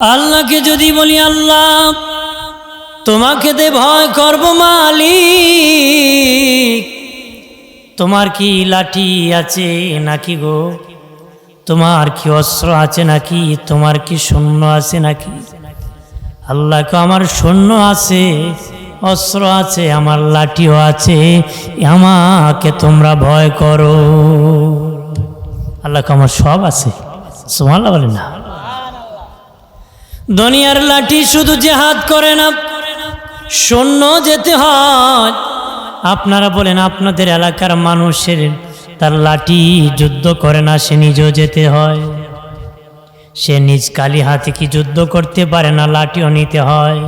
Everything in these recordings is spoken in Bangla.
আল্লাহকে যদি বলি আল্লাহ তোমাকে দে ভয় করব মালিক, তোমার কি লাঠি আছে নাকি গো, তোমার কি অস্ত্র আছে নাকি, তোমার কি সৈন্য আছে নাকি? আল্লাহকে আমার সৈন্য আছে, অস্ত্র আছে, আমার লাঠিও আছে, আমাকে তোমরা ভয় করো। আল্লাহকে আমার সব আছে, সুবহানাল্লাহ বলেন না। দুনিয়ার লাঠি শুধু জিহাদ করে না, সৈন্য যেতে হয়। আপনারা বলেন আপনাদের এলাকার মানুষের তার লাঠি যুদ্ধ করে না, সে নিজেও যেতে হয়। সে নিজ কালি হাতে কি যুদ্ধ করতে পারে না, লাঠিও নিতে হয়,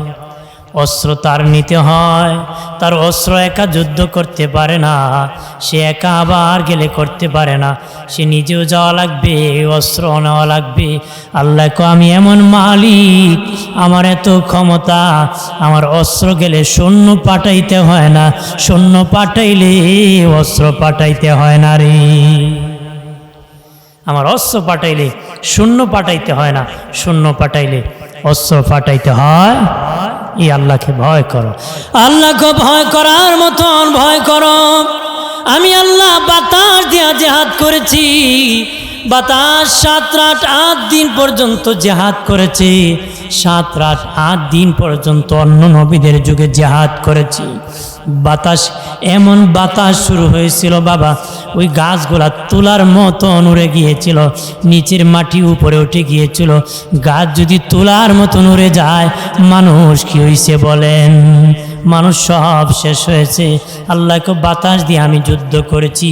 অস্ত্র তার নিতে হয়। তার অস্ত্র একা যুদ্ধ করতে পারে না, সে একা আবার গেলে করতে পারে না, সে নিজেও যাওয়া লাগবে, অস্ত্র নেওয়া লাগবে। আল্লাহকে আমি এমন মালিক, আমার এত ক্ষমতা, আমার অস্ত্র গেলে সৈন্য পাঠাইতে হয় না, সৈন্য পাঠাইলে অস্ত্র পাঠাইতে হয় না রে। আমার অস্ত্র পাঠাইলে শূন্য পাঠাইতে হয় না, শূন্য পাঠাইলে অস্ত্র পাঠাইতে হয়। এই আল্লাহকে ভয় করো, আল্লাহকে ভয় করার মতন ভয় করো। আমি আল্লাহ বাতাস দিয়া জেহাদ করেছি, বাতাস 7 রাত 8 দিন পর্যন্ত জেহাদ করেছে, 7 রাত 8 দিন পর্যন্ত অন্য নবীদের যুগে জেহাদ করেছি। বাতাস এমন বাতাস শুরু হয়েছিল বাবা, ওই গাছগুলা তুলার মতন উড়ে গিয়েছিল, নিচের মাটি উপরে উঠে গিয়েছিল। গাছ যদি তুলার মতন উড়ে যায়, মানুষ কি হয়েছে বলেন? মানুষ সব শেষ হয়েছে। আল্লাহকে বাতাস দিয়ে আমি যুদ্ধ করেছি,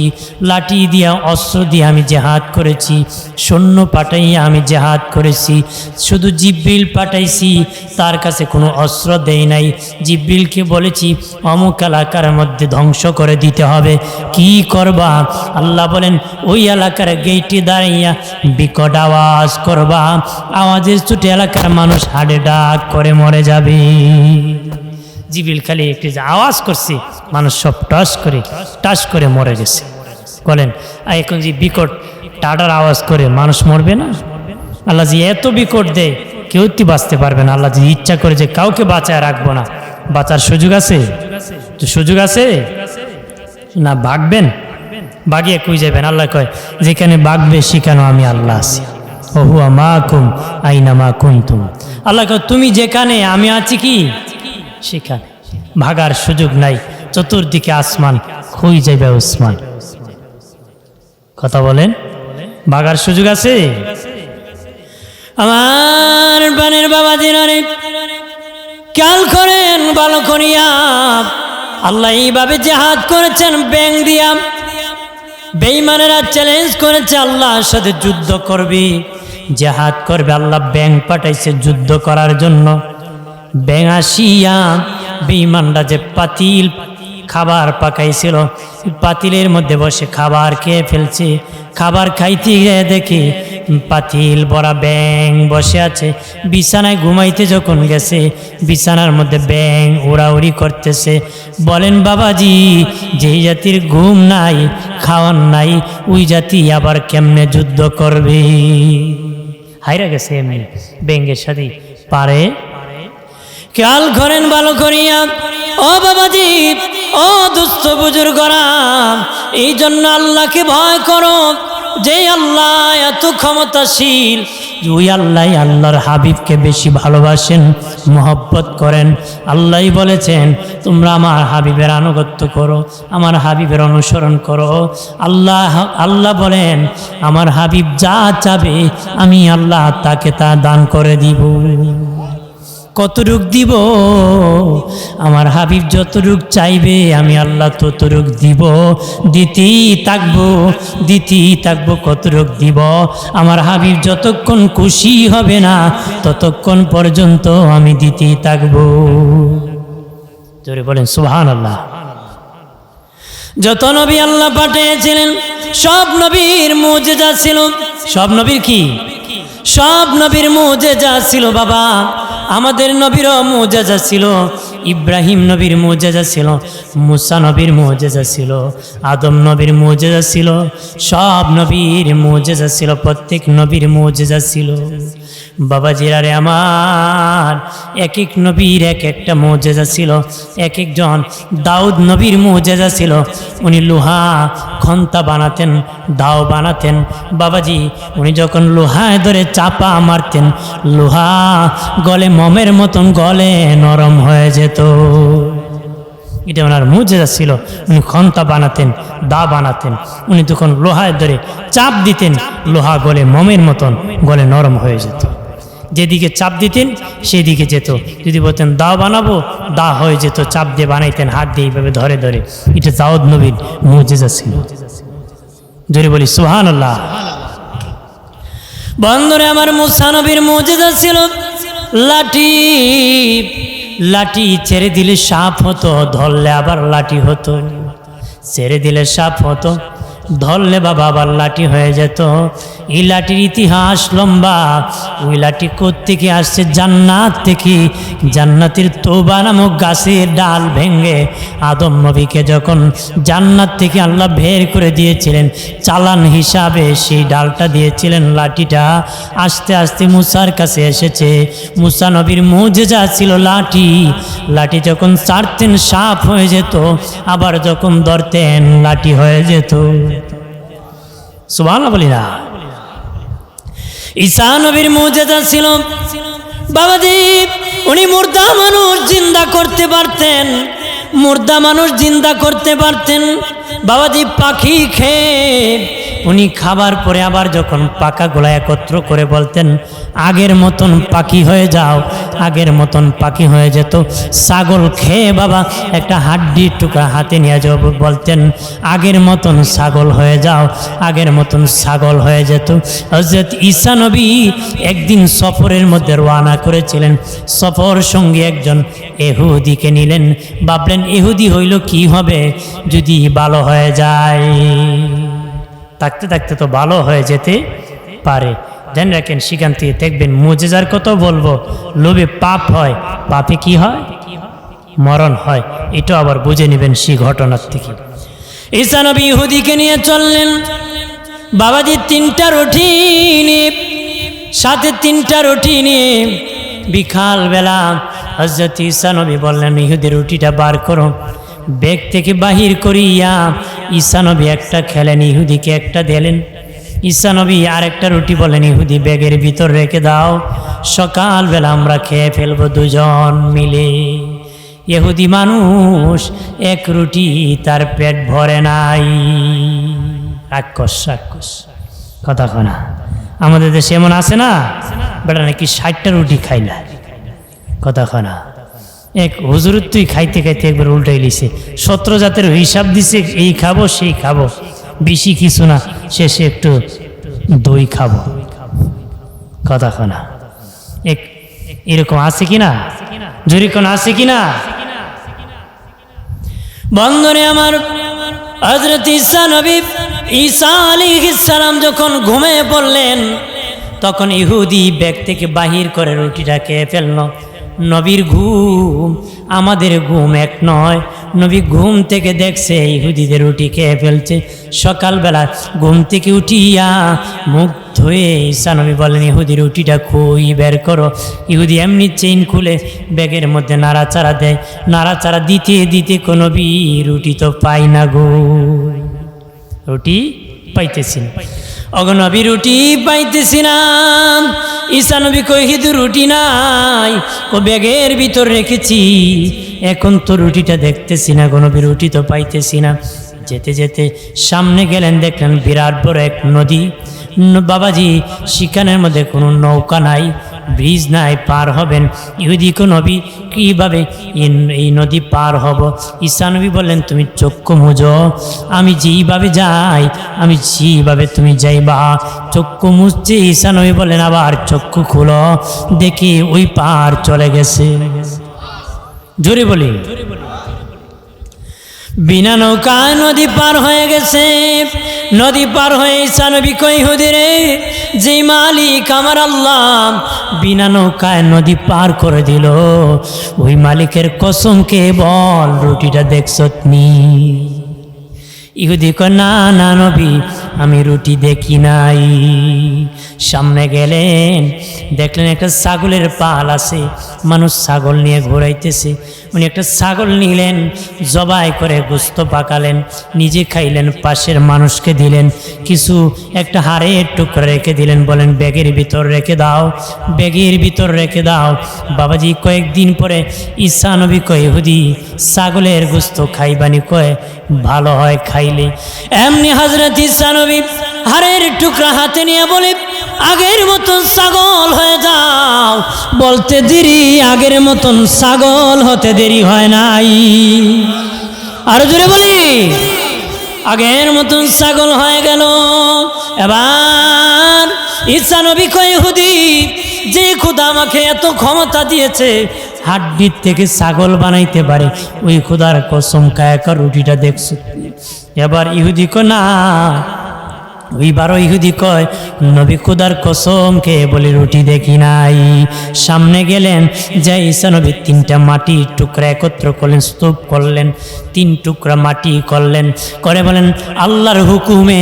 লাঠি দিয়া অস্ত্র দিয়ে আমি জেহাদ করেছি, সৈন্য পাঠাইয়া আমি জেহাদ করেছি। শুধু জিব্রিল পাঠাইছি, তার কাছে কোনো অস্ত্র দেই নাই। জিব্রিলকে বলেছি অমুক এলাকার মধ্যে ধ্বংস করে দিতে হবে, কি করবা? আল্লাহ বলেন ওই এলাকার গেইটে দাঁড়াইয়া বিকট আওয়াজ করবা, আওয়াজের ছুটে এলাকার মানুষ হাড়ে ডাক করে মরে যাবে। জিব্রিল খালি একটি আওয়াজ করছে, মানুষ সব টাস করে মরে গেছে। বলেন এখন যে বিকট টাটার আওয়াজ করে মানুষ মরবে না? আল্লাহ যে এত বিকট দেয়, কেউ কি বাঁচতে পারবে না। আল্লাহ যে ইচ্ছা করে যে কাউকে বাঁচায় রাখবো না, বাঁচার সুযোগ আছে? সুযোগ আছে না? ভাগবেন, বাগিয়ে কই যাবেন? আল্লাহ কয় যেখানে বাগবে সেখানেও আমি আল্লাহ আছি। ওহুয়া মাকুম আইনা মা কুনতুম। আল্লাহ কয় তুমি যেখানে, আমি আছি কি সেখানে, ভাগার সুযোগ নাই। চতুর্দিকে আসমান, খুই যাইবে ওসমান। কথা বলেন, ভাগার সুযোগ আছে? আমার বানের বাবা দিনারে খেয়াল করেন ভালো করিয়া, আল্লাহ এইভাবে জেহাদ করেছেন ব্যাং দিয়া। বেঈমানেরা চ্যালেঞ্জ করেছে আল্লাহর সাথে যুদ্ধ করবি, জেহাদ করবে। আল্লাহ ব্যাং পাঠাইছে যুদ্ধ করার জন্য। ব্যাং আসিয়া বেঈমানরা যে পাতিল খাবার পাকাইছিল, পাতিলের মধ্যে বসে খাবার খেয়ে ফেলছে। খাবার খাইতে গিয়ে দেখে পাতিল ভরা ব্যাং বসে আছে। বিছানায় ঘুমাইতে যখন গেছে, বিছানার মধ্যে ব্যাং উড়াউড়ি করতেছে। বলেন বাবাজি, যেই জাতির ঘুম নাই, খাওয়ান নাই, ওই জাতি আবার কেমনে যুদ্ধ করবে? হাইরা গেছে এমনি ব্যাঙের সাথে পারে। খেয়াল করেন ভালো করিয়া ও বাবাজি, ও দুস্থ বুজুর্গরা, এই জন্য আল্লাহকে ভয় করো। যে আল্লাহ এত ক্ষমতাশীল, ওই আল্লাহ আল্লাহর হাবিবকে বেশি ভালোবাসেন, মহব্বত করেন। আল্লাহ বলেছেন তোমরা আমার হাবিবের আনুগত্য করো, আমার হাবিবের অনুসরণ করো। আল্লাহ বলেন আমার হাবিব যা চাবে আমি আল্লাহ তাকে তা দান করে দিব। কতটুক দিব? আমার হাবিব যতটুক চাইবে আমি আল্লাহ ততটুক দিব, দিতেই থাকবো। কতটুক দিব? আমার হাবিব যতক্ষণ খুশি হবে না ততক্ষণ পর্যন্ত আমি দিতেই থাকবো। জোরে বলেন সুবহানাল্লাহ। যত নবী আল্লাহ পাঠিয়েছিলেন সব নবীর মুজিজা ছিল। সব নবীর কি? সব নবীর মুজিজা ছিল বাবা। আমাদের নবীরও মুজিজা ছিল, ইব্রাহিম নবীর মুজিজা ছিল, মুসা নবীর মুজিজা ছিল, আদম নবীর মুজিজা ছিল, সব নবীর মুজিজা ছিল, প্রত্যেক নবীর মুজিজা ছিল। বাবাজিরা রে আমার, এক এক নবীর এক একটা মুজিজা ছিল, এক একজন দাউদ নবীর মুজিজা ছিল। উনি লোহা খন্তা বানাতেন, দাও বানাতেন। বাবাজি উনি যখন লোহায় ধরে চাপা মারতেন, লোহা গলে মমের মতন গলে নরম হয়ে যেত। এটা ওনার মুজিজা ছিল। উনি খন্তা বানাতেন, দা বানাতেন। উনি তখন লোহায় ধরে চাপ দিতেন, লোহা গলে মমের মতন গলে নরম হয়ে যেত। যেদিকে চাপ দিতেন সেদিকে যেত। যদি বলতেন দা বানাবো, দা হয়ে যেত। চাপ দিয়ে বানাইতেন, হাত দিয়ে এইভাবে ধরে ধরে। এটা দাউদ নবীর মুজিজা ছিল। জোরে বলি সুবহানাল্লাহ। বন্ধুরে আমার, মুসা নবীর মুজিজা ছিল লাঠি। লাঠি ছেড়ে দিলে সাপ হতো, ধরলে আবার লাঠি হতো। ছেড়ে দিলে সাপ হতো, ধরলে বাবা আবার লাঠি হয়ে যেত। এই লাঠির ইতিহাস লম্বা। ওই লাঠি কোত্থেকে আসছে? জান্নাত থেকে। জান্নাতের তওবা নামক গাছের ডাল ভেঙে আদম নবীকে যখন জান্নাত থেকে আল্লাহ বের করে দিয়েছিলেন, চালান হিসাবে সেই ডালটা দিয়েছিলেন। লাঠিটা আস্তে আস্তে মুসার কাছে এসেছে। মুসা নবীর মুজিজা ছিল লাঠি। লাঠি যখন ছাড়তেন সাপ হয়ে যেত, আবার যখন ধরতেন লাঠি হয়ে যেত। সুবহানাল্লাহ বলি না। ঈসা নবীর মুজিজা ছিল বাবাজি, উনি মুর্দা মানুষ জিন্দা করতে পারতেন। মুর্দা মানুষ জিন্দা করতে পারতেন বাবাজি। পাখি খেয়ে উনি খাবার পরে আবার যখন পাকাগুলা একত্র করে বলতেন আগের মতন পাখি হয়ে যাও, আগের মতন পাখি হয়ে যেত। ছাগল খেয়ে বাবা একটা হাড্ডির টুকরা হাতে নিয়ে যাও, বলতেন আগের মতন ছাগল হয়ে যাও, আগের মতন ছাগল হয়ে যেত। হযরত ঈসা নবী একদিন সফরের মধ্যে রওনা করেছিলেন। সফর সঙ্গে একজন ইহুদিকে নিলেন। ভাবলেন ইহুদি হইল কি হবে যদি ভালো হয়ে যায়। থাকতে থাকতে তো ভালো হয়ে যেতে পারে। জেনে রাখেন, সেখান থেকে দেখবেন মুজিজার কত বলবো, লোভে পাপ হয়, পাপে কি হয়? মরণ হয়। এটা আবার বুঝে নেবেন সেই ঘটনার থেকে। ঈসা নবী ইহুদিকে নিয়ে চললেন। বাবাজি 3টা রুটি নিয়ে, সাথে 3টা রুটি নিয়ে বিকালবেলা হযরত ঈসা নবী বললেন ইহুদি রুটিটা বার করো। ব্যাগ থেকে বাহির করিয়া ঈসা নবী একটা খেলেন, ইহুদিকে একটা দিলেন। ঈসা নবী আর একটা রুটি বলেন ইহুদি ব্যাগের ভিতর রেখে দাও, সকালবেলা আমরা খেয়ে ফেলবো দুজন মিলে। ইহুদি মানুষ এক রুটি তার পেট ভরে নাই। রাক্ষস রাক্ষস কথা কনা। আমাদের দেশে এমন আছে না, বেটা নাকি 60টা রুটি খাইলা। কথা কনা। এক হুজুর তুই খাইতে খাইতে একবার উল্টাই লিছে, 17 জাতের হিসাব দিছে, এই খাবো সেই খাবো, বেশি কিছু না, শেষে একটু দই খাবো। কথা কনা। এক এরকম আছে কিনা? জোরে কোন আছে কিনা? বন্ধুরে আমার, হযরত ঈসা নবী ঈসা আলাইহিস সালাম যখন ঘুমিয়ে পড়লেন, তখন ইহুদি ব্যাগ থেকে বাহির করে রুটিটা খেয়ে ফেলল। নবীর ঘুম আমাদের ঘুম এক নয়। নবী ঘুম থেকে দেখছে ইহুদিদের রুটি খেয়ে ফেলছে। সকালবেলা ঘুম থেকে উঠিয়া মুখ ধুয়ে ঈসা নবী বলেন ইহুদি রুটিটা খুই বের করো। ইহুদি এমনি চেইন খুলে ব্যাগের মধ্যে নাড়াচাড়া দেয়। নাড়াচাড়া দিতে দিতে কোনো রুটি তো পাই না গো, রুটি পাইতেছি না। অগনবী রুটি পাইতেছি না। ঈসা নবী কই হিদু রুটি নাই, ও ব্যাগের ভিতর রেখেছি, এখন তো রুটিটা দেখতেছি না, গনবী রুটি তো পাইতেছি না। যেতে যেতে সামনে গেলেন, দেখলেন বিরাট বড় এক নদী। বাবাজি সেখানের মধ্যে কোনো নৌকা নাই, ব্রিজ নাই, পার হবেন। ইহুদি কো নবী কীভাবে এই নদী পার হব? ঈসা নবী বললেন তুমি চক্ষু মুজো, আমি যেইভাবে যাই আমি যেইভাবে তুমি যাইবা। চক্ষু মুছছে ঈসা নবী বললেন আবার চক্ষু খুলো, দেখি ওই পার চলে গেছে। জোরে বলি, বিনা নৌকায় নদী পার হয়ে গেছে। নদী পার হয়ে ঈসা নবী কই ইহুদিরে, যে মালিক আমার আল্লাহ বিনা নৌকায় নদী পার করে দিল, ওই মালিকের কসম কে বল রুটিটা দেখছ নি? ইহুদি কয়, না না নবী, আমি রুটি দেখি নাই। সামনে গেলেন, দেখলেন একটা ছাগলের পাল আছে, মানুষ ছাগল নিয়ে ঘোরাইতেছে। উনি একটা ছাগল নিলেন, জবাই করে গোস্ত পাকালেন, নিজে খাইলেন, পাশের মানুষকে দিলেন, কিছু একটা হাড়ের টুকরা রেখে দিলেন, বলেন ব্যাগের ভিতর রেখে দাও, ব্যাগের ভিতর রেখে দাও। বাবাজি কয়েকদিন পরে ঈসা নবী কয়, ইহুদি ছাগলের গোস্ত খাইবানি? কয়, ভালো হয় খাইলে। এমনি হযরত ঈসা নবী হাড়ের টুকরা হাতে নিয়ে বলে, আগের মতন ছাগল হয়ে যাও। বলতে দেরি, আগের মতন ছাগল হতে দেরি হয় নাই। আরো জোরে বলি, আগের মতন ছাগল হয়ে গেল। এবার ঈসা নবী কয়, ইহুদি, যে খোদা আমাকে এত ক্ষমতা দিয়েছে, হাড্ডির থেকে ছাগল বানাইতে পারে, ওই খোদার কসম কায়াকা রুটিটা দেখছো? এবার ইহুদি কয়, না। ওইবারও ইহুদি কয়, নবী খোদার কসম কে বলে রুটি দেখি নাই। সামনে গেলেন, যে ঈসা নবী 3টা মাটির টুকরা একত্র করলেন, স্তূপ করলেন, 3 টুকরা মাটি করলেন, করে বলেন আল্লাহর হুকুমে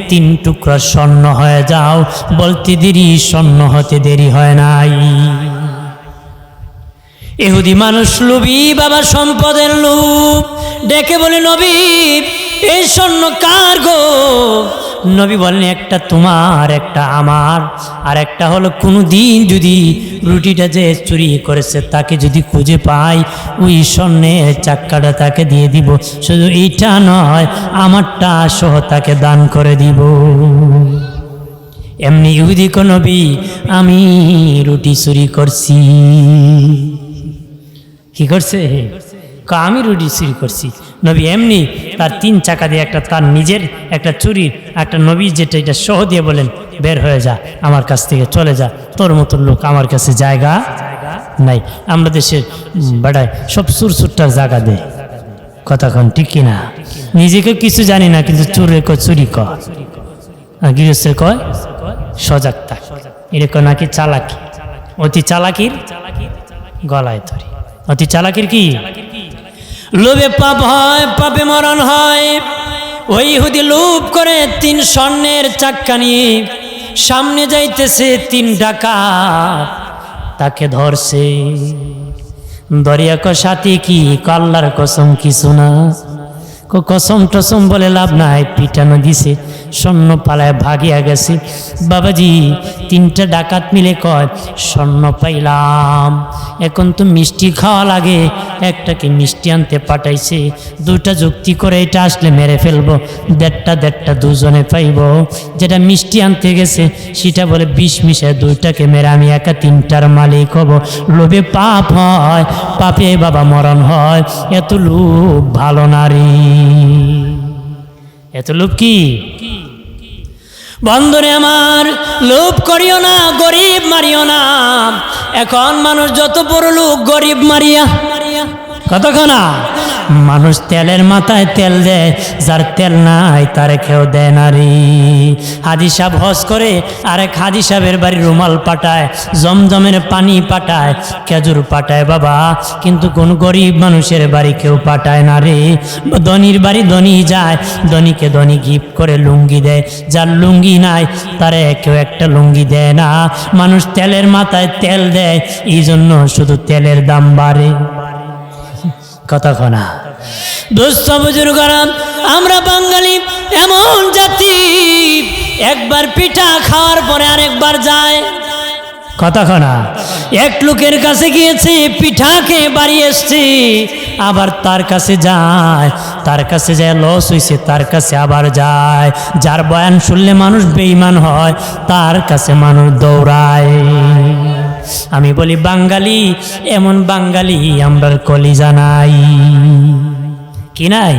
3 টুকরা স্বর্ণ হয়ে যাও। বলতে দেরি, স্বর্ণ হতে দেরি হয় নাই। ইহুদি মানুষ লোভী, বাবা সম্পদের লোভ, ডেকে বলে, নবী এই স্বর্ণ কার গো? নবী বলেন, একটা তোমার, একটা আমার, আর একটা হলো কোনো দিন যদি রুটিটা যে চুরি করেছে তাকে যদি খুঁজে পাই, ওই স্বর্ণের চাক্কাটা তাকে দিয়ে দিব। শুধু এইটা নয়, আমারটা সহ তাকে দান করে দিব। এমনি ইহুদি কো, নবী আমি রুটি চুরি করছি। কি করছে? আমি রুটি চুরি করছি। নবী এমনি তার 3 চাকা দিয়ে একটা, তার নিজের একটা চুরির একটা, নবী যেটা এটা সহ দিয়ে বলেন, বের হয়ে যা, আমার কাছ থেকে চলে যা, তোর মতন লোক আমার কাছে জায়গা নাই। আমরা দেশের বেড়ায় সব সুরসুরটার জায়গা দেয়, কথাক্ষণ ঠিক কিনা? নিজেকে কিছু জানি না, কিন্তু চুরে কয় চুরি কর, আর গৃহস্থের কয় সজাগ থাক। এরকম নাকি চালাকি, অতি চালাকির গলায় ধরি। অতি চালাকির কি? লোভে পাপ হয়, পাপে মরণ হয়। ওই ইহুদি লোভ করে 3 স্বর্ণের চাক্কা নিয়ে সামনে যাইতেছে, 3 ডাকাত তাকে ধরছে। দরিয়া কো সাথী কি? আল্লাহর কসম কিছু না। কসম টসম বলে লাভ নাই, পিটানো দিছে, স্বর্ণ পালায় ভাগিয়া গেছে। বাবাজি 3টা ডাকাত মিলে কয়, স্বর্ণ পাইলাম, এখন তো মিষ্টি খাওয়া লাগে। একটাকে মিষ্টি আনতে পাঠাইছে, 2টা যুক্তি করে এটা আসলে মেরে ফেলবো, 1.5 দুজনে পাইব। যেটা মিষ্টি আনতে গেছে সেটা বলে 20 মিশায় 2টাকে মেরে আমি একা 3টার মালিক হব। লোভে পাপ হয়, পাপে বাবা মরণ হয়। এত লোভ ভালো নারী, এত লোভ কি? বন্ধুরে আমার, লোভ করিও না, গরিব মারিও না। এখন মানুষ যত বড় লোক, গরিব মারিয়া কতক্ষণ মানুষ তেলের মাথায় তেল দেয়, যার তেল নাই তারে কেউ দেয় না রে। হাজি সাহেব হজ করে, আরেক হাজি সাহেবের বাড়ি রুমাল পাঠায়, জমজমের পানি পাঠায়, খেজুর পাঠায় বাবা, কিন্তু কোন গরিব মানুষের বাড়ি কেউ পাঠায় না রে। ধনীর বাড়ি ধনী যায়, ধনীকে ধনী গিফট করে লুঙ্গি দেয়, যার লুঙ্গি নাই তারে কেউ একটা লুঙ্গি দেয় না। মানুষ তেলের মাথায় তেল দেয়, এই জন্য শুধু তেলের দাম বাড়ে। কতক্ষণা দোস্ত বুজুর্গরা, আমরা বাঙালি এমন জাতি, একবার পিঠা খাওয়ার পরে আরেকবার যায়। কতক্ষণা এক লোকের কাছে গিয়েছে, পিঠাকে বাড়ি এসছে, আবার তার কাছে যায়, তার কাছে যায় লস হয়েছে, তার কাছে আবার যায়। যার বয়ান শুনলে মানুষ বেঈমান হয়, তার কাছে মানুষ দৌড়ায়। আমি বলি বাঙালি, এমন বাঙালি আমরার কলিজা নাই। কি নাই?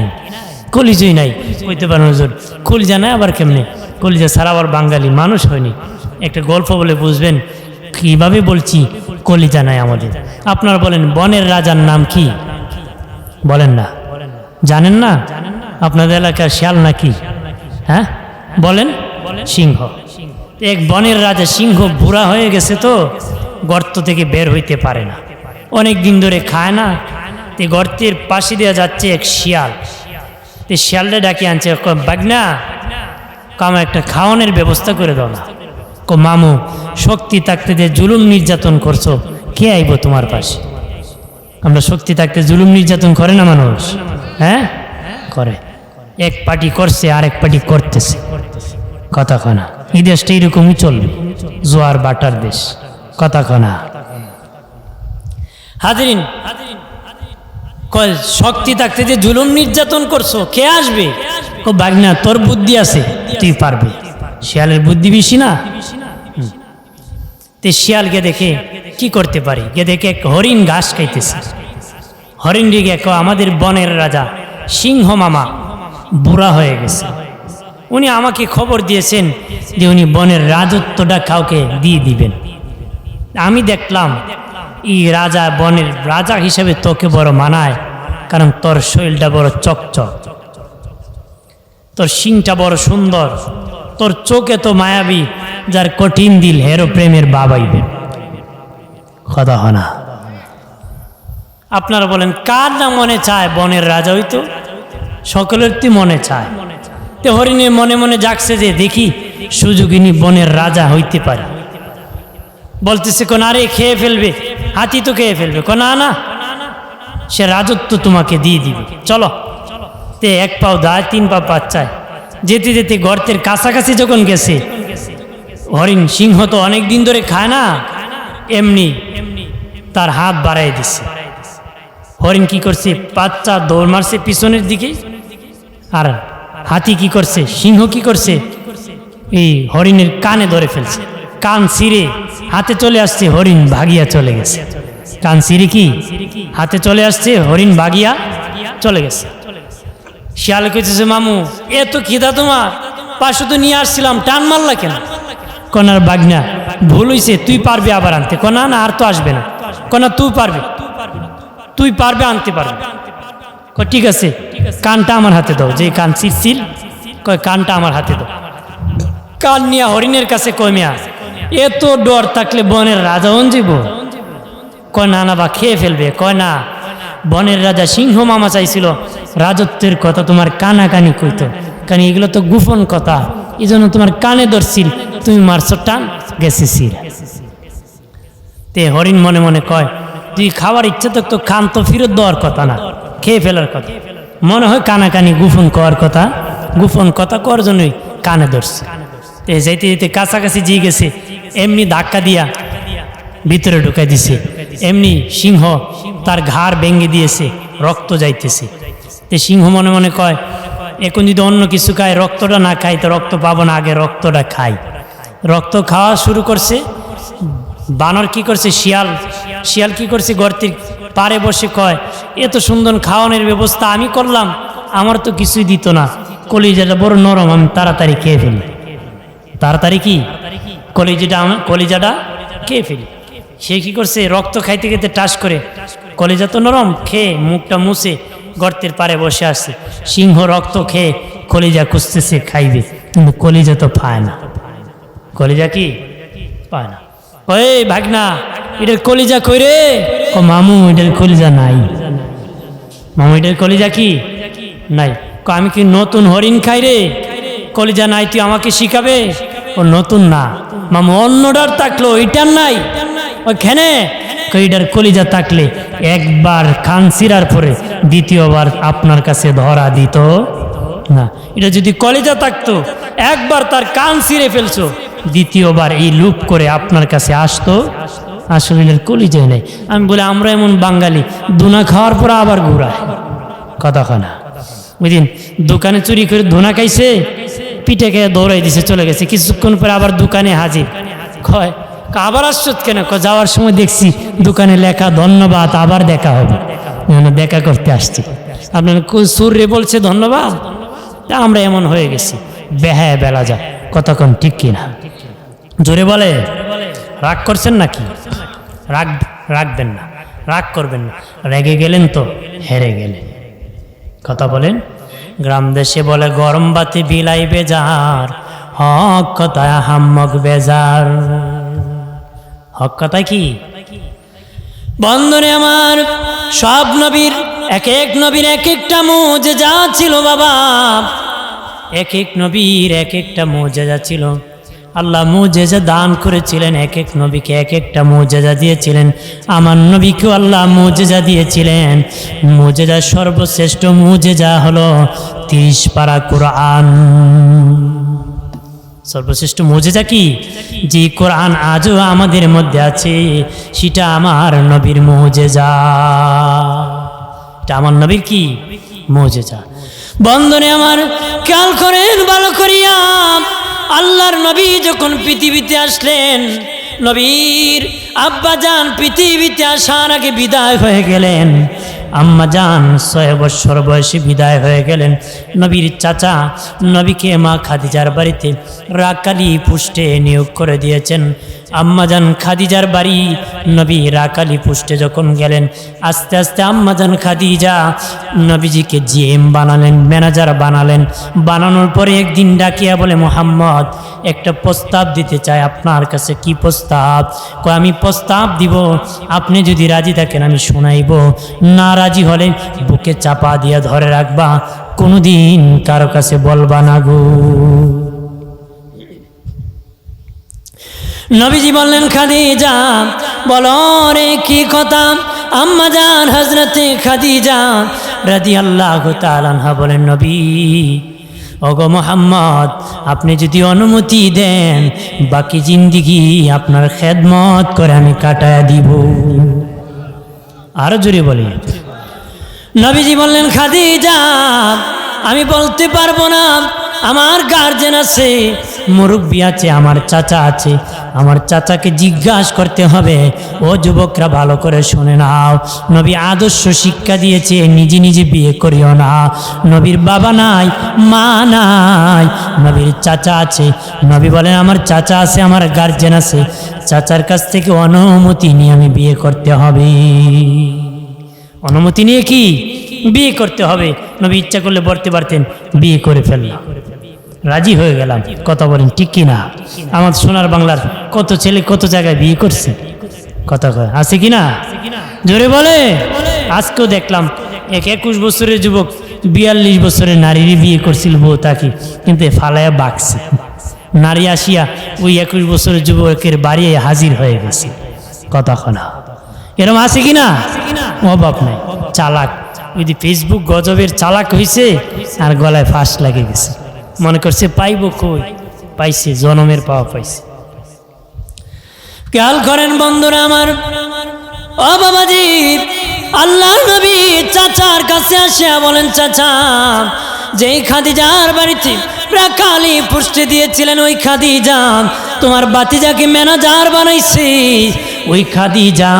কলিজাই নাই। কইতে পারেন হুজুর কলিজা নাই আবার কেমনে? কলিজা ছাড়া আবার বাঙালি মানুষ হয়নি। একটা গল্প বলে বুঝবেন কিভাবে বলছি। কলিজা নাই আমাদের। আপনারা বলেন বনের রাজার নাম কি? বলেন না, জানেন না? আপনাদের এলাকার শিয়াল নাকি? হ্যাঁ বলেন, সিংহ। এক বনের রাজা, সিংহ বুড়া হয়ে গেছে তো গর্ত থেকে বের হইতে পারে না, অনেক দিন ধরে খায় না। গর্তের পাশে দিয়ে যাচ্ছে এক শিয়াল, তো শিয়ালটা ডাকি আনছে, বাগনা আমার একটা খাওয়ানোর ব্যবস্থা করে দাও না। মামু শক্তি থাকতে যে জুলুম নির্যাতন করছো, কে আইব তোমার পাশে? আমরা শক্তি থাকতে জুলুম নির্যাতন করে না মানুষ? হ্যাঁ করে। এক পার্টি করছে আর এক পার্টি করতেছে, কথা কনা। এই দেশটা এরকমই চলবে, জোয়ার বাটার দেশ, কথা কনা। হাজরিন, কয় শক্তি থাকতে যে জুলুম নির্যাতন করছো, কে আসবে? বাগনা তোর বুদ্ধি আছে, তুই পারবে। শিয়ালের বুদ্ধি বেশি না? তে শিয়ালকে দেখে কি করতে পারি, গে দেখে এক হরিণ ঘাস খাইতেছে। হরিণ রেগে আমাদের বনের রাজা সিংহ মামা বুড়া হয়ে গেছে, উনি আমাকে খবর দিয়েছেন যে উনি বনের রাজত্বটা কাউকে দিয়ে দিবেন। আমি দেখলাম এই রাজা, বনের রাজা হিসেবে তোকে বড় মানায়, কারণ তোর শরীরটা বড় চকচক, তোর শিংটা বড় সুন্দর, তোর চোখে তো মায়াবী, যার কঠিন দিল হেরো প্রেমের বাবাইবে। কথা হয় না? আপনারা বলেন কার না মনে চায় বনের রাজা হইতো? সকলের তো মনে চায়। তো হরিণে মনে মনে জাগছে যে দেখি সুযোগিনী বনের রাজা হইতে পারে। বলতেছে কোন আরে খেয়ে ফেলবে, হাতি তো খেয়ে ফেলবে। না না, সে রাজত্ব তোমাকে দিয়ে দিবে, চলো। তে এক পাও দায়, তিন পা পাচ্চায়। যেতে যেতে গর্তের কাছাকাছি যখন গেছে, হরিণ সিংহ তো অনেক দিন ধরে খায় না, এমনি তার হাত বাড়াই দিছে। হরিণ কি করছে, বাচ্চা দৌড় মারছে পিছনের দিকে। আর হাতি কি করছে, সিংহ কি করছে, এই হরিণের কানে ধরে ফেলছে। কান ছিঁড়ে হাতে চলে আসছে, হরিণ ভাগিয়া চলে গেছে। কান ছিঁড়ে কি হাতে চলে আসছে, হরিণ ভাগিয়া চলে গেছে। শিয়াল কইতেছে মামু এত খিদা তোমার, পাশে তো নিয়ে আসছিলাম, টান মারলা কেন? কনার বাগনা ভুল হইছে, তুই পারবি আবার আনতে। কনা না আর তো আসবে না। কনা তুই পারবি, তুই পারবে আনতে পারবি। ঠিক আছে, কানটা আমার হাতে দাও। যে কান ছিঁড়ছিল, কয় কানটা আমার হাতে দাও। কান নিয়ে হরিণের কাছে কমিয়া, এত ডর থাকলে বনের রাজা হন যাব? কয় না না, বা খেয়ে ফেলবে। কয় না, বনের রাজা সিংহ মামা চাইছিল রাজত্বের কথা তোমার কানাকানি কইতো, কারণ এগুলো তো গোপন কথা, এই জন্য তোমার কানে ধরছিল, তুমি মারছো টান, গেছে সির। তে হরিণ মনে মনে কয় তুই খাওয়ার ইচ্ছা তো খান তো ফেরত দেওয়ার কথা না, খেয়ে ফেলার কথা। মনে হয় কানাকানি গোপন করার কথা, গোপন কথা করার জন্যই কানে ধরছে। তে যাইতে যেতে কাছাকাছি দিয়ে গেছে, এমনি ধাক্কা দিয়া ভিতরে ঢুকাই দিছে। এমনি সিংহ তার ঘাড় ভেঙে দিয়েছে, রক্ত যাইতেছে। তে সিংহ মনে মনে কয় এখন যদি অন্য কিছু খায়, রক্তটা না খাই তো রক্ত পাবো না, আগে রক্তটা খাই। রক্ত খাওয়া শুরু করছে। বানর কি করছে, শিয়াল কি করছে, গর্তের পারে বসে কয় এত সুন্দর খাওয়ানোর ব্যবস্থা আমি করলাম, আমার তো কিছুই দিত না। কলিজাটা বড় নরম, আমি তাড়াতাড়ি খেয়ে ফেলি। তাড়াতাড়ি কি কলিজাটা খেয়ে ফেলি। সে কি করছে, রক্ত খাইতে খেতে টাস করে, কলিজা তো নরম, খেয়ে মুখটা মুছে গর্তের পারে বসে আসছে। সিংহ রক্ত খেয়ে কলিজা খুঁজতেছে খাইবে, কিন্তু কলিজা তো পায় না। কলিজা কি পায় না। ওই ভাগনা এটার কলিজা কই রে? মামু এটার কলিজা নাই। মামু এটার কলিজা কি নাই? আমি কি নতুন হরিণ খাই রে? কলিজা নাই, তুই আমাকে শিখাবে? ও নতুন না মামু, অন্যটার থাকলো, এটার নাই। ওইখানে এটার কলিজা থাকলে একবার খান ছিঁড়ার পরে দ্বিতীয়বার আপনার কাছে ধরা দিত না। এটা যদি কলিজা থাকতো, একবার তার কান ছিঁড়ে ফেলছো, দ্বিতীয়বার এই লুপ করে আপনার কাছে আসতো। আসলে কলিজাই নেই। আমি বলি আমরা এমন বাঙালি, দুনা খাওয়ার পর আবার ঘুরায়, কথা হয় না। ওই দিন দোকানে চুরি করে ধুনা খাইছে, পিঠে খেয়ে দৌড়াই দিছে, চলে গেছে। কিছুক্ষণ পরে আবার দোকানে হাজির। কয় আবার আসছো কেন? যাওয়ার সময় দেখছি দোকানে লেখা ধন্যবাদ, আবার দেখা হবে। দেখা করতে আসছি। আপনার সুরে বলছে ধন্যবাদ। তা আমরা এমন হয়ে গেছি, বেহায় বেলা যায়। কতক্ষণ ঠিক কিনা? জোরে বলে। রাগ করছেন নাকি? রাখবেন না, রাগ করবেন না। রেগে গেলেন তো হেরে গেলেন। কথা বলেন। গ্রাম দেশে বলে গরম বাতি বিলাই বেজার, হক কথায় হাম্মক বেজার। হক কথায় কি? বন্ধনে আমার সব নবীর এক এক নবীর এক একটা মুজিজা ছিল বাবা, এক এক নবীর এক একটা মুজিজা ছিল। আল্লাহ মুজিজা দান করেছিলেন, এক এক নবীকে এক একটা মুজিজা দিয়েছিলেন। আমার নবীকেও আল্লাহ মুজিজা দিয়েছিলেন। মুজিজা সর্বশ্রেষ্ঠ মুজিজা হলো 30 পারা কোরআন। সর্বশ্রেষ্ঠ মুজিজা কি? যে কোরআন আজও আমাদের মধ্যে আছে, সেটা আমার নবীর মুজিজা। এটা আমার নবীর কি মুজিজা। বন্ধনে আমার খেয়াল করেন ভালো করিয়া, আল্লাহর নবী যখন পৃথিবীতে আসলেন, নবীর আব্বা জান পৃথিবীতে আসার আগে বিদায় হয়ে গেলেন। আম্মা জান 6 বছর বয়সে বিদায় হয়ে গেলেন। নবীর চাচা নবীকে মা খাদিজার বাড়িতে রাকালি পুষ্টে নিয়োগ করে দিয়েছেন। আম্মা জান খাদিজার বাড়ি নবী রাকালি পুষ্টে যখন গেলেন, আস্তে আস্তে আম্মা জান খাদিজা নবীজিকে জিএম বানালেন, ম্যানেজার বানালেন। বানানোর পরে একদিন ডাকিয়া বলে, মোহাম্মদ একটা প্রস্তাব দিতে চাই আপনার কাছে। কি প্রস্তাব? কয় আমি প্রস্তাব দিব, আপনি যদি রাজি থাকেন আমি শোনাইব, না রাজি হলে বুকে চাপা দিয়া ধরে রাখবা, কোনোদিন কারো কাছে বলবা না গো। নবীজি বললেন, খাদিজা বলো রে কি কথা? আম্মা জান হযরতে খাদিজা রাদিয়াল্লাহু তাআলা আনহা বলেন, নবী ওগো মুহাম্মদ, আপনি যদি অনুমতি দেন বাকি জিন্দেগি আপনার খেদমত করে আমি কাটায়া দিব। আরো জোরে বলি। নবীজি বললেন, খাদিজা আমি বলতে পারবো না, আমার গার্জেন আছে, মুরব্বী আছে, আমার চাচা আছে, আমার চাচাকে জিজ্ঞাসা করতে হবে। ও যুবকরা ভালো করে শুনে নাও, নবী আদর্শ শিক্ষা দিয়েছে, নিজে নিজে বিয়ে করিও না। নবীর বাবা নাই, মা নাই, নবীর চাচা আছে। নবী বলেন, আমার চাচা আছে, আমার গার্জেন আছে, চাচার কাছ থেকে অনুমতি নিয়ে আমি বিয়ে করতে হবে। অনুমতি নিয়ে কি বিয়ে করতে হবে? নবী ইচ্ছা করলে বলতে পারতেন বিয়ে করে ফেললাম, রাজি হয়ে গেলাম। কথা বলেন ঠিক কি না? আমার সোনার বাংলার কত ছেলে কত জায়গায় বিয়ে করছে, কথা কয় আছে কি না? জোরে বলে। আজকেও দেখলাম এক 21 বছরের যুবক 42 বছরের নারীরই বিয়ে করছিল বউ তাকে, কিন্তু ফালায়া বাকছে। নারী আসিয়া ওই 21 বছরের যুবকের বাড়ি হাজির হয়ে গেছে। কথা কনা এরকম আছে কি না? অভাব নাই। চালাক, ওই যে ফেসবুক গজবের চালাক হয়েছে আর গলায় ফাঁস লাগে গেছে, মনে করছে পাইব, কই পাইছে, জনমের পাওয়া পাইছে। খেয়াল করেন বন্ধুরা আমার, ও বাবাজি, আল্লাহ নবী চাচার কাছে আসিয়া বলেন, চাচা যেই খাদিজার বাড়িতে রাকালি পুষ্টি দিয়েছিলেন ওই খাদিজা তোমার বাতিজাকে ম্যানেজার বানাইছে। ওই খাদিজা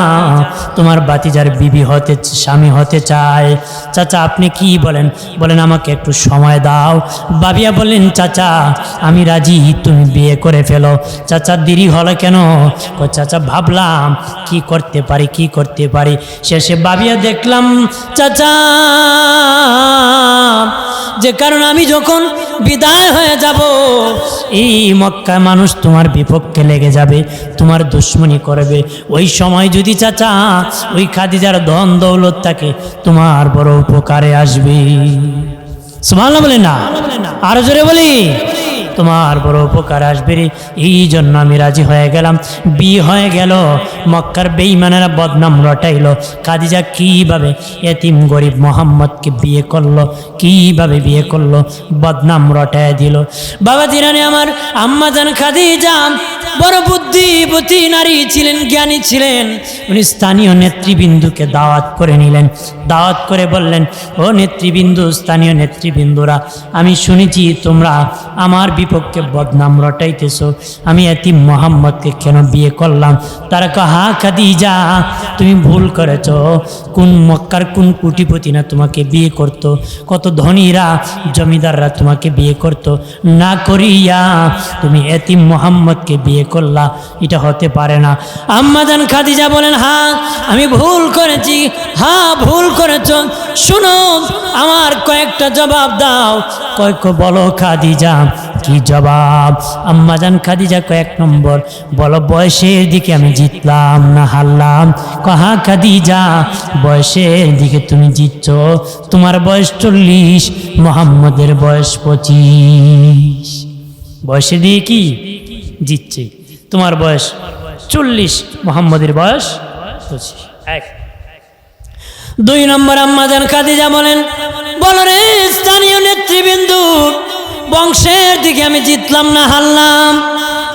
তোমার বাতিজার বিবি হতে, স্বামী হতে চায়। চাচা আপনি কি বলেন? বলেন আমাকে একটু সময় দাও। বাবিয়া বললেন, চাচা আমি রাজি, তুমি বিয়ে করে ফেলো। চাচা দেরি হলো কেন? চাচা ভাবলাম কি করতে পারি, কি করতে পারি। শেষে বাবিয়া দেখলাম চাচা, যে কারণ আমি যখন বিদায় হয়ে যাব, এই মক্কায় মানুষ তোমার বিপক্ষে লেগে যাবে, তোমার দুশ্মনী করবে। ওই সময় যদি চাচা ওই খাদিজার ধন দৌলত থাকে, তোমার বড় উপকারে আসবে। সুবহানাল্লাহ বলে না, আরো জোরে বলি, তোমার বড় উপকার আসবে রে। এই জন্য আমি রাজি হয়ে গেলাম। বিয়ে হয়ে গেল। মক্কার বেঈমানেরা বদনাম রটাইলো, খাদিজা কিভাবে এতিম গরিব মোহাম্মদকে বিয়ে করলো, কিভাবে বিয়ে করলো, বদনাম রটায় দিল। বাবা জিরানি আমার, আম্মা জান খাদিজা বড় বুদ্ধিবতী নারী ছিলেন, জ্ঞানী ছিলেন। উনি স্থানীয় নেতৃবৃন্দুকে দাওয়াত করে নিলেন। দাওয়াত করে বললেন, ও নেতৃবৃন্দু, স্থানীয় নেতৃবৃন্দুরা, আমি শুনেছি তোমরা আমার বিপক্ষে বদনাম রটাইতেছো, আমি এতিম মোহাম্মদকে কেন বিয়ে করলাম? তারা কয়, হা খাদিজা তুমি ভুল করেছ। কোন মক্কার কোন কোটিপতি না তোমাকে বিয়ে করত, কত ধনীরা জমিদাররা তোমাকে বিয়ে করত, না করিয়া তুমি এতিম মোহাম্মদকে বিয়ে করলা, এটা হতে পারে না। আম্মা জান খাদিজা বলেন, হ্যাঁ আমি ভুল করেছি, হ্যাঁ ভুল করেছ। শুনো আমার কয়েকটা জবাব দাও। কয়েক বলো খাদিজা, কি জবাব? আম্মাজান খাদিজা কয়, 1 নম্বর বলো বয়সের দিকে আমি জিতলাম না হারলাম? কহা খাদিজা, বয়সের দিকে তুমি জিতছো। তোমার বয়স 40, মুহাম্মদের বয়স 25। বয়সের দিকে কি জিতছে? তোমার বয়স 40, মুহাম্মদের বয়স 25। 2 নম্বর আম্মাজান খাদিজা বলেন, বলো রে স্থানীয় নেতৃবৃন্দু, বংশের দিকে আমি জিতলাম না হারলাম?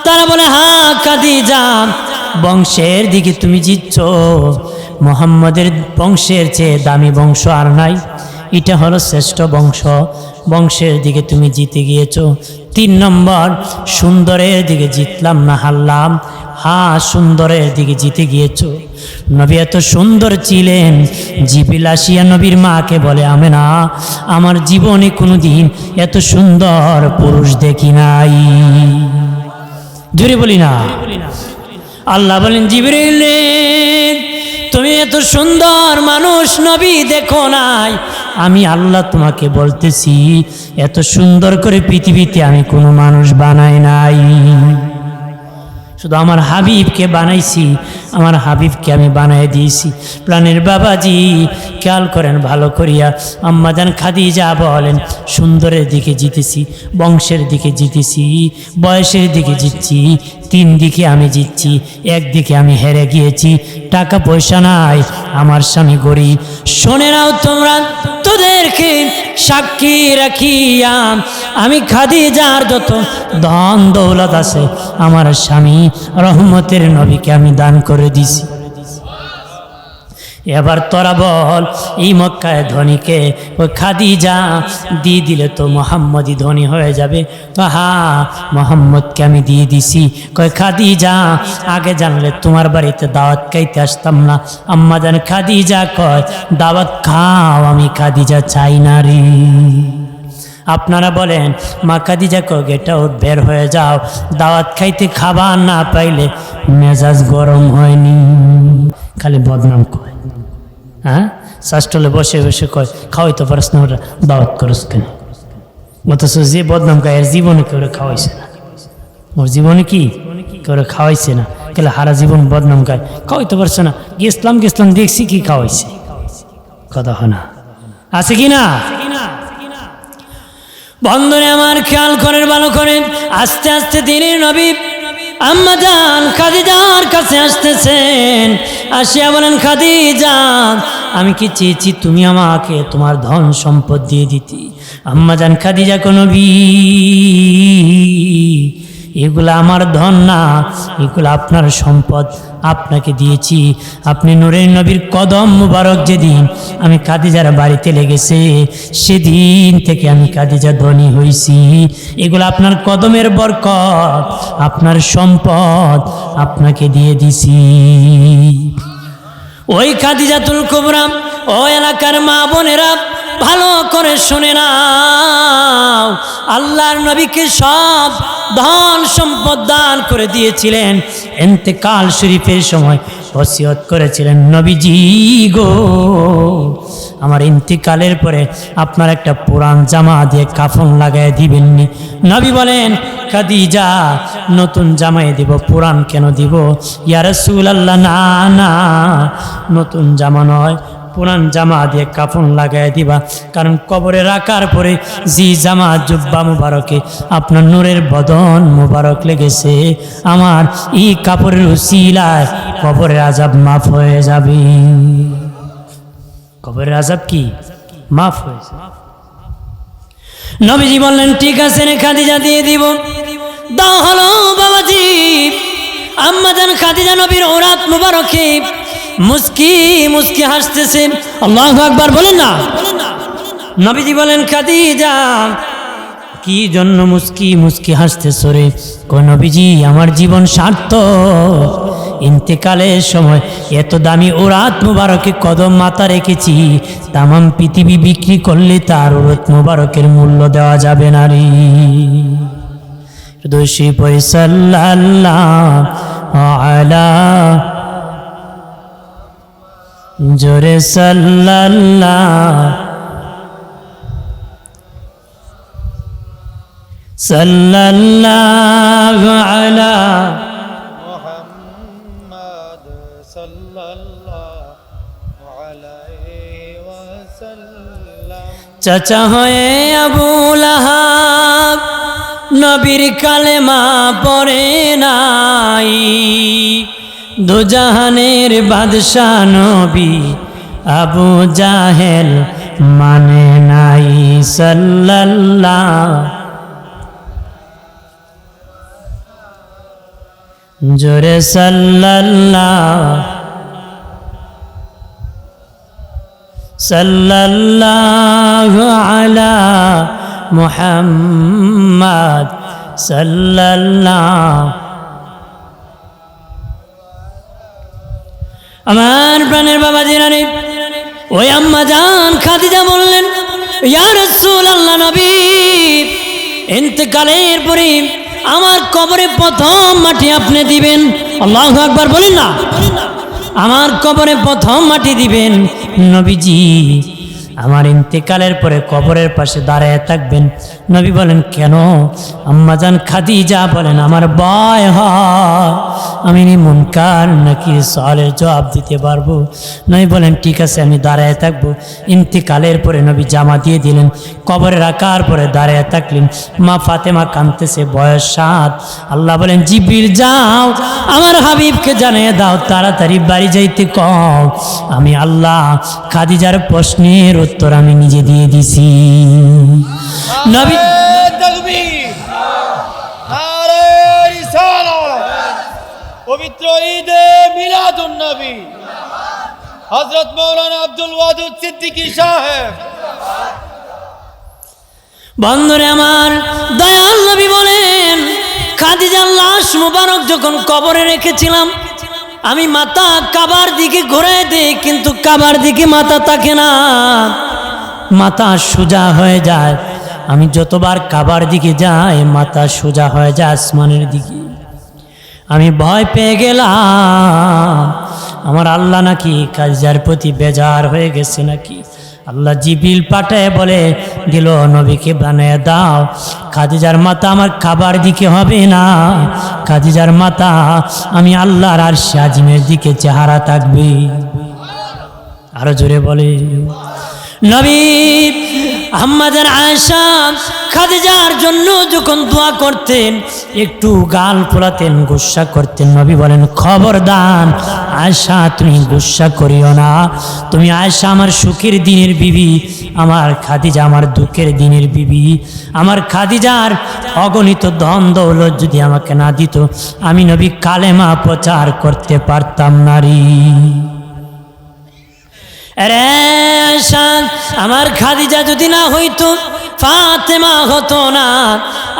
তারা বলে, হ্যাঁ খাদিজা, বংশের দিকে তুমি জিতছ। মুহাম্মদের বংশের চেয়ে দামি বংশ আর নাই, এটা হলো শ্রেষ্ঠ বংশ, বংশের দিকে তুমি জিতে গিয়েছ। 3 নম্বর, সুন্দরের দিকে জিতলাম না হারলাম? হ্যাঁ, সুন্দরের দিকে জিতে গিয়েছ। নবী এত সুন্দর ছিলেন, জিবরিল আসিয়া নবীর মাকে বলে, আমেনা, আমার জীবনে কোনোদিন এত সুন্দর পুরুষ দেখি নাই। জোরে বলি না। আল্লাহ বলেন, জিবরিল তুমি এত সুন্দর মানুষ নবী দেখো নাই, আমি আল্লাহ তোমাকে বলতেছি এত সুন্দর করে পৃথিবীতে আমি কোনো মানুষ বানাই নাই, শুধু আমার হাবিবকে বানাইছি, আমার হাবিবকে আমি বানাই দিয়েছি। প্রাণের বাবাজি খেয়াল করেন ভালো করিয়া, আম্মাজান খাদিজা বলেন, সুন্দরের দিকে জিতেছি, বংশের দিকে জিতেছি, বয়সের দিকে জিতছি, 3 দিকে আমি জিতছি, 1 দিকে আমি হেরে গিয়েছি, টাকা পয়সা নাই, আমার স্বামী গরিব। শোনে নাও তোমরা, তোদেরকে সাক্ষী রাখিয়া আমি খাদিজার যত ধন দৌলত আছে আমার স্বামী রহমতের নবীকে আমি দান করে দিছি। এবার তোরা বল, এই মক্কায় ধনীকে ওই খাদিজা দিয়ে দিলে তো মোহাম্মদই ধনী হয়ে যাবে। তো হ্যাঁ, মোহাম্মদকে আমি দিয়ে দিছি। কয় খাদিজা, আগে জানলে তোমার বাড়িতে দাওয়াত খাইতে আসতাম না। আম্মাজান খাদিজা কয়, দাওয়াত খাও, আমি খাদিজা চাই না রে। আপনারা বলেন, মা খাদিজা কয়, গেট আউট, বের হয়ে যাও, দাওয়াত খাইতে খাবার না পাইলে মেজাজ গরম হয়নি। খালি বদনাম কয়, হ্যাঁ, শাস্টলে বসে বসে কয়, খাওয়াইতে পারস না, ওরা দাওয়াত করস কেন? অথচ যে বদনাম গায়ে এর জীবনে কেউ খাওয়াইছে না, ওর জীবনে কি কেউ খাওয়াইছে না, কেলে হারা জীবন বদনাম গায়, খাওয়াইতে পারছে না। গেছলাম দেখছি কি খাওয়াইছে, কথা হয় না, আছে কি না? বন্ধুরে আমার খেয়াল করেন ভালো করেন, আস্তে আস্তে দিনের নবী আম্মাজান খাদিজার কাছে আসতেছেন। আসিয়া বলেন, খাদিজা, আমি কি চেয়েছি তুমি আমাকে তোমার ধন সম্পদ দিয়ে দিতি? আম্মাজান খাদিজা, কোন নবী, এগুলো আমার ধন না, এগুলো আপনার সম্পদ, আপনাকে দিয়েছি। আপনি নূরের নবীর কদম মুবারক যেদিন আমি খাদিজার বাড়িতে লেগেছে, সেদিন থেকে আমি খাদিজা ধনী হয়েছি। এগুলো আপনার কদমের বরকত, আপনার সম্পদ, আপনাকে দিয়ে দিছি। ওই খাদিজাতুল কুবরা, ও এলাকার মা বোনেরা ভালো করে শুনে নাও, আল্লাহর নবীকে সব ধন সম্পদ দান করে দিয়েছিলেন। ইন্তেকাল শরীফের সময় ওসিয়ত করেছিলেন, নবীজি গো, আমার ইন্তেকালের পরে আপনার একটা পুরান জামা দিয়ে কাফন লাগাই দিবেননি? নবী বলেন, খাদিজা, নতুন জামাই দিব, পুরান কেন দিব? ইয়া রাসূলুল্লাহ, না না, নতুন জামা নয়, পুরান জামা দিয়ে কাফন লাগাই দিবা, কারণ কবরে রাখার পরে জি জামা জুব্বা মুবারকে আপনার নূরের বদন মুবারক লেগেছে, আমার এই কাপড়ের উসিলায় কবরের আযাব মাফ হয়ে যাবে। কবরের আযাব কি মাফ হয়েছে। নবীজি বললেন, ঠিক আছে রে খাদিজা, দিয়ে দিব। দাও হলো বাবাজি। আম্মাজান খাদিজা নবীর ওরাত মুবারকে মুস্কি মুস্কি হাসতেছেন। আল্লাহু আকবার বলেন না। নবীজি বলেন, খাদিজা, কি জন্য মুস্কি মুস্কি হাসতেছো রে? কই নবীজি, আমার জীবন সার্থক, ইন্তেকালের সময় এত দামি ওরাত মুবারকে কদম মাথা রেখেছি, তামাম পৃথিবী বিক্রি করলে তার ওরাত মুবারকের মূল্য দেওয়া যাবে না রে। দোষী পরি সাল্লাল্লাহু আলা জোরে সাল্লাল্লাহু সাল্লাল্লাহু আলা মুহাম্মাদ সাল্লাল্লাহু আলাইহি ওয়াসাল্লাম। চাচা হয়ে আবু লাহাব নবীর কালেমা পড়ে নাই, দুজাহানের বাদশা নবী আবু জাহেল মানে নাই। সাল্লাল্লাহু জোরে সাল্লাল্লাহু আলা মুহাম্মাদ সাল্লাল্লাহু। আমার প্রাণের বাবা জিরানি, ওই আম্মা জান খাদিজা বললেন, ইয়া রাসূলুল্লাহ, নবী ইন্তেকালের পরে আমার কবরে প্রথম মাটি আপনি দিবেন। আল্লাহু আকবার বলেন না। আমার কবরে প্রথম মাটি দিবেন নবীজি। আমার ইন্তেকালের পরে কবরের পাশে দাঁড়ায় থাকবেন। নবী বলেন, কেন? আম্মাজান খাদিজা বলেন, আমার ভয় হয় আমি মুনকার নাকি সওয়ালের জবাব দিতে পারবো। নবী বলেন, ঠিক আছে, আমি দাঁড়ায় থাকবো। ইন্তেকালের পরে নবী জামা দিয়ে দিলেন, কবরে রাখার পরে দাঁড়ায় থাকলেন। মা ফাতেমা কাঁদতেছে, বয়স 7। আল্লাহ বলেন, জিবরিল যাও আমার হাবিবকে জানিয়ে দাও তাড়াতাড়ি বাড়ি যাইতে কও। আমি আল্লাহ খাদিজার প্রশ্নের উত্তর আমি নিজে দিয়ে দিছি। নবী তাকবীর, নারে রিসালাত। পবিত্র ঈদে মিলাদুন নবী হযরত মাওলানা আব্দুল ওয়াদুদ সিদ্দিকী সাহেব। বন্ধুরে আমার, দয়াল নবী বলেন, খাদিজার লাশ মুবারক যখন কবরে রেখেছিলাম, আমি মাথা কাবার দিকে ঘুরে দিই, কিন্তু কাবার দিকে মাথা থাকে না, মাথা সোজা হয়ে যায়। আমি যতবার কাবার দিকে যাই মাথা সোজা হয়ে যায় আসমানের দিকে। আমি ভয় পেয়ে গেলাম, আমার আল্লাহ নাকি খাদিজার প্রতি বেজার হয়ে গেছে নাকি। আল্লাহ জিবরিল পাঠায় বলে দিল, নবীকে বানিয়ে দাও খাদিজার মাথা আমার খাবার দিকে হবে না, খাদিজার মাথা আমি আল্লাহর আরশে আজিমের দিকে চেহারা থাকবে। আরো জোরে বলে। নবী আম্মাজান আয়েশা খাদিজার জন্য যখন দোয়া করতেন একটু গাল ফোলাতেন, গুসা করতেন। নবী বলেন, খবরদার আয়েশা, তুমি গুসা করিও না। তুমি আয়েশা আমার সুখের দিনের বিবি, আমার খাদিজা আমার দুঃখের দিনের বিবি। আমার খাদিজার অগণিত ধন দৌলত যদি আমাকে না দিত, আমি নবী কালেমা প্রচার করতে পারতাম নারী। আরে আয়েশা, আমার খাদিজা যদি না হইতো ফাতেমা হতো না,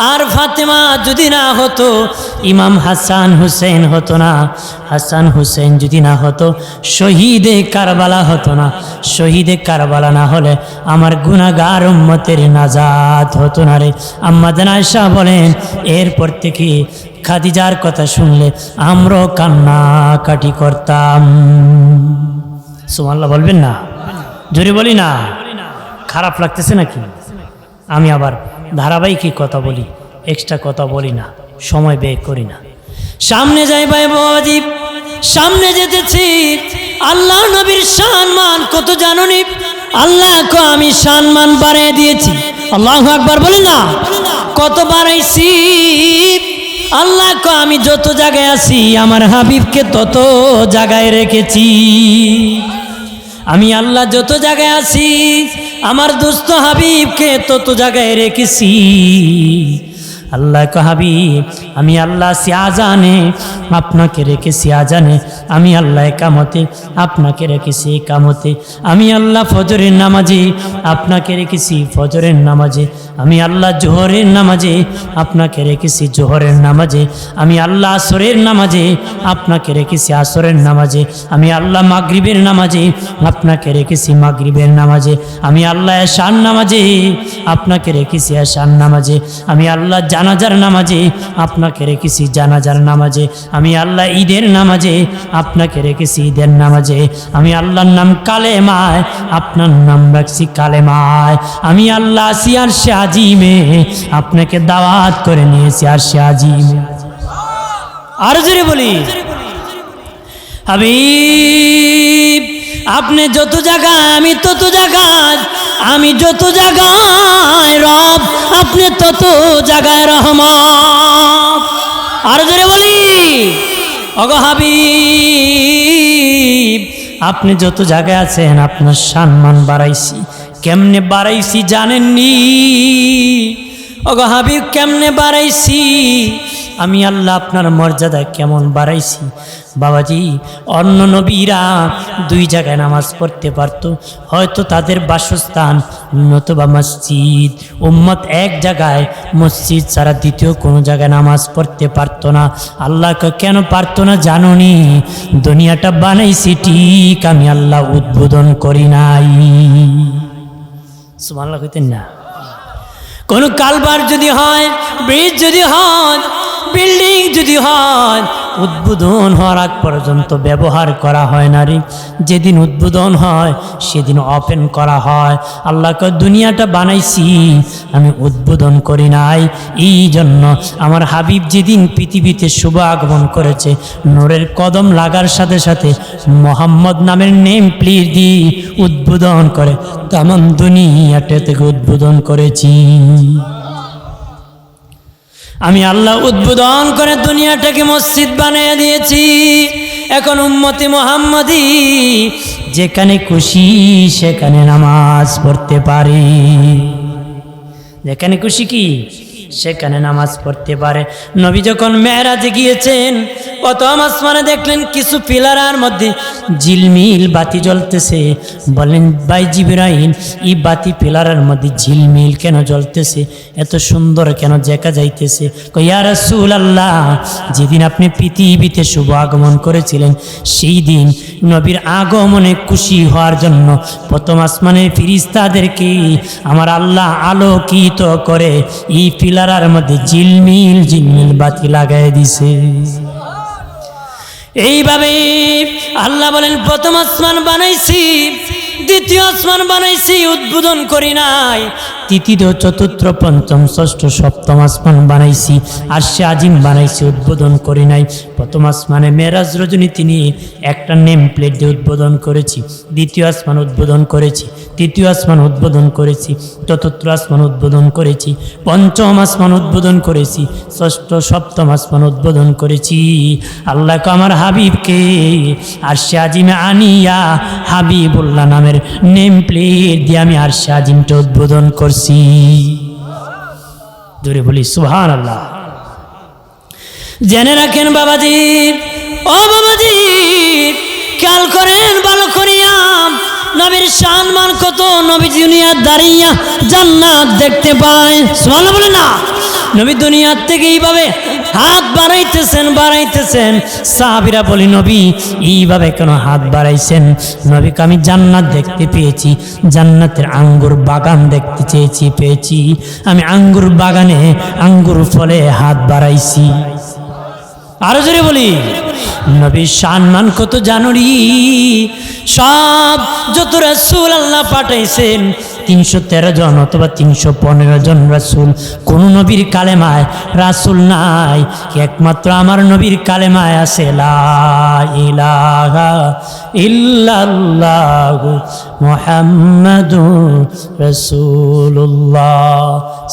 আর ফাতেমা যদি না হতো ইমাম হাসান হুসেন হতো না, হাসান হুসেন যদি না হতো শহীদে কারবালা হতো না, শহীদে কারবালা না হলে আমার গুনাহগার উম্মতের নাজাত হতো না রে। আম্মা জান আয়েশা বলেন, এরপর থেকে খাদিজার কথা শুনলে আমরাও কান্নাকাটি করতাম। সুবহানাল্লাহ বলবেন না? জোরে বলি না? খারাপ লাগতেছে নাকি? আমি আবার ধারাবাহিক কথা বলি, এক্সট্রা কথা বলি না, সময় ব্যয় করি না। সামনে যাই ভাই বাবাজি, সামনে যেতেছি। আল্লাহ নবীর সম্মান কত জানুনি? আল্লাহ কো আমি সম্মান বাড়িয়ে দিয়েছি। আল্লাহু আকবার বলি না? কত বাড়াইছি? আল্লাহ কো আমি যত জায়গায় আছি আমার হাবিবকে তত জায়গায় রেখেছি। আমি আল্লাহ যত জায়গায় আছি আমার দোস্ত হাবিবকে তত জায়গায় রেখেছি। আল্লাহ কো হাবিব, আমি আল্লাহ সে আজানে আপনাকে রেখেছি আজানে, আমি আল্লাহ একামতে আপনাকে রেখেছি একামতে, আমি আল্লাহ ফজরের নামাজে আপনাকে রেখেছি ফজরের নামাজে, আমি আল্লাহ জোহরের নামাজে আপনাকে রেখেছি জোহরের নামাজে, আমি আল্লাহ আসরের নামাজে আপনাকে রেখেছি আসরের নামাজে, আমি আল্লাহ মাগরিবের নামাজে আপনাকে রেখেছি মাগরিবের নামাজে, আমি আল্লাহ এশার নামাজে আপনাকে রেখেছি এশার নামাজে, আমি আল্লাহ জানাজার নামাজে আপনাকে আপনাকে রেখেছি জানাজার নামাজে, আমি আল্লাহ ঈদের নামাজে আপনাকে রেখেছি ঈদের নামাজে, আমি আল্লাহর নাম কালেমায় আপনার নাম রাখছি কালেমায়, আমি আল্লাহ আছি আরশে আজিমে আপনাকে দাওয়াত করে নিয়েছি আরশে আজিমে। আর জোরে বলি হাবিব আপনি যত জায়গায় আমি তত জায়গায়, আমি যত জায়গায় রব আপনি তত জায়গায় রহমত। আর জোরে বলি ওগো হাবিব আপনি যত জায়গায় আছেন আপনার সম্মান বাড়াইছি, কেমনে বাড়াইছি জানেননি? ওগো হাবিব কেমনে বাড়াইছি? আমি আল্লাহ আপনার মর্যাদা কেমন বাড়াইছি বাবাজি। অন্য নবীরা দুই জায়গায় নামাজ পড়তে পারত, হয়তো তাদের বাসস্থান নতুবা মসজিদ, উম্মত এক জায়গায় মসজিদ ছাড়া দ্বিতীয় কোনো জায়গায় নামাজ পড়তে পারত না। আল্লাহকে কেন পারত না জানুনি? দুনিয়াটা বানাইছি ঠিক, আমি আল্লাহ উদ্বোধন করি নাই। সুবহানাল্লাহ কইতেন না? কোনো কালবার যদি হয়, ব্রিজ যদি হয়, বিল্ডিং যদি হয়, উদ্বোধন হওয়ার আগ পর্যন্ত ব্যবহার করা হয় না রে। যেদিন উদ্বোধন হয় সেদিন ওপেন করা হয়। আল্লাহকে দুনিয়াটা বানাইছি আমি উদ্বোধন করি নাই। এই জন্য আমার হাবিব যেদিন পৃথিবীতে শুভ আগমন করেছে, নূরের কদম লাগার সাথে সাথে মোহাম্মদ নামের নেম প্লেট দিয়ে উদ্বোধন করে তামাম দুনিয়াটা থেকে উদ্বোধন করেছি। আমি আল্লাহ উদ্বোধন করে দুনিয়াটাকে মসজিদ বানিয়ে দিয়েছি। এখন উম্মতি মুহাম্মাদি যেখানে খুশি সেখানে নামাজ পড়তে পারে, যেখানে খুশি কি সেখানে নামাজ পড়তে পারে। নবী যখন মেরাজে গিয়েছেন প্রথম আসমানে দেখলেন কিছু পিলারের মধ্যে ঝিলমিল বাতি জ্বলতেছে। বলেন ভাই জিবরাইল এই বাতি পিলারের মধ্যে ঝিলমিল কেন জ্বলতেছে, এত সুন্দর কেন দেখা যাইতেছে? কই ইয়া রাসূলুল্লাহ যেদিন আপনি পৃথিবীতে শুভ আগমন করেছিলেন সেই দিন নবীর আগমনে খুশি হওয়ার জন্য প্রথম আসমানের ফেরেশতাদেরকে আমার আল্লাহ আলোকিত করে এই পিলারের মধ্যে ঝিলমিল ঝিলমিল বাতি লাগাই দিছে। এইভাবে আল্লাহ বলেন প্রথম আসমান বানাইছি, দ্বিতীয় আসমান বানাইছি, উদ্বোধন করি নাই। তৃতীয় চতুর্থ পঞ্চম ষষ্ঠ সপ্তম আসমান বানাইছি, আরশে আজিম বানাইছি, উদ্বোধন করি নাই। প্রথম আসমানে মেরাজ রজনী তিনি একটা নেম প্লেট দিয়ে উদ্বোধন করেছি, দ্বিতীয় আসমান উদ্বোধন করেছি, তৃতীয় আসমান উদ্বোধন করেছি, চতুর্থ আসমান উদ্বোধন করেছি, পঞ্চম আসমান উদ্বোধন করেছি, ষষ্ঠ সপ্তম আসমান উদ্বোধন করেছি। আল্লাহকে আমার হাবিবকে আরশে আজিমে আনিয়া হাবিবুল্লাহ নামের নেম প্লেট দিয়ে আমি আরশে আজিমটা উদ্বোধন করছি। জোরে বলি সুবহানাল্লাহ। জেনে রাখেন বাবাজি, ও বাবাজি খেয়াল করেন ভালো করিয়া, নবীর সম্মান কত। নবী দুনিয়ার দাঁড়িয়ে জান্নাত দেখতে পায়, সুবহানাল্লাহ বলে না? নবী দুনিয়ার থেকে এইভাবে হাত বাড়াইতেছেন। সাহাবীরা বলি নবী এইভাবে কেন হাত বাড়াইছেন? নবীকে আমি জান্নাত দেখতে পেয়েছি, জান্নাতের আঙ্গুর বাগান দেখতে পেয়েছি। আমি আঙ্গুর বাগানে আঙ্গুর ফলে হাত বাড়াইছি। আরো জোরে বলি নবীর সম্মান কত জানুরি? সব যত রাসূল আল্লাহ পাঠাইছেন 313 জন অথবা 315 জন রাসূল, কোন নবীর কালেমায় রাসূল নাই, একমাত্র আমার নবীর কালেমায় আছে লা ইলাহা ইল্লাল্লাহু মুহাম্মাদুর রাসূলুল্লাহ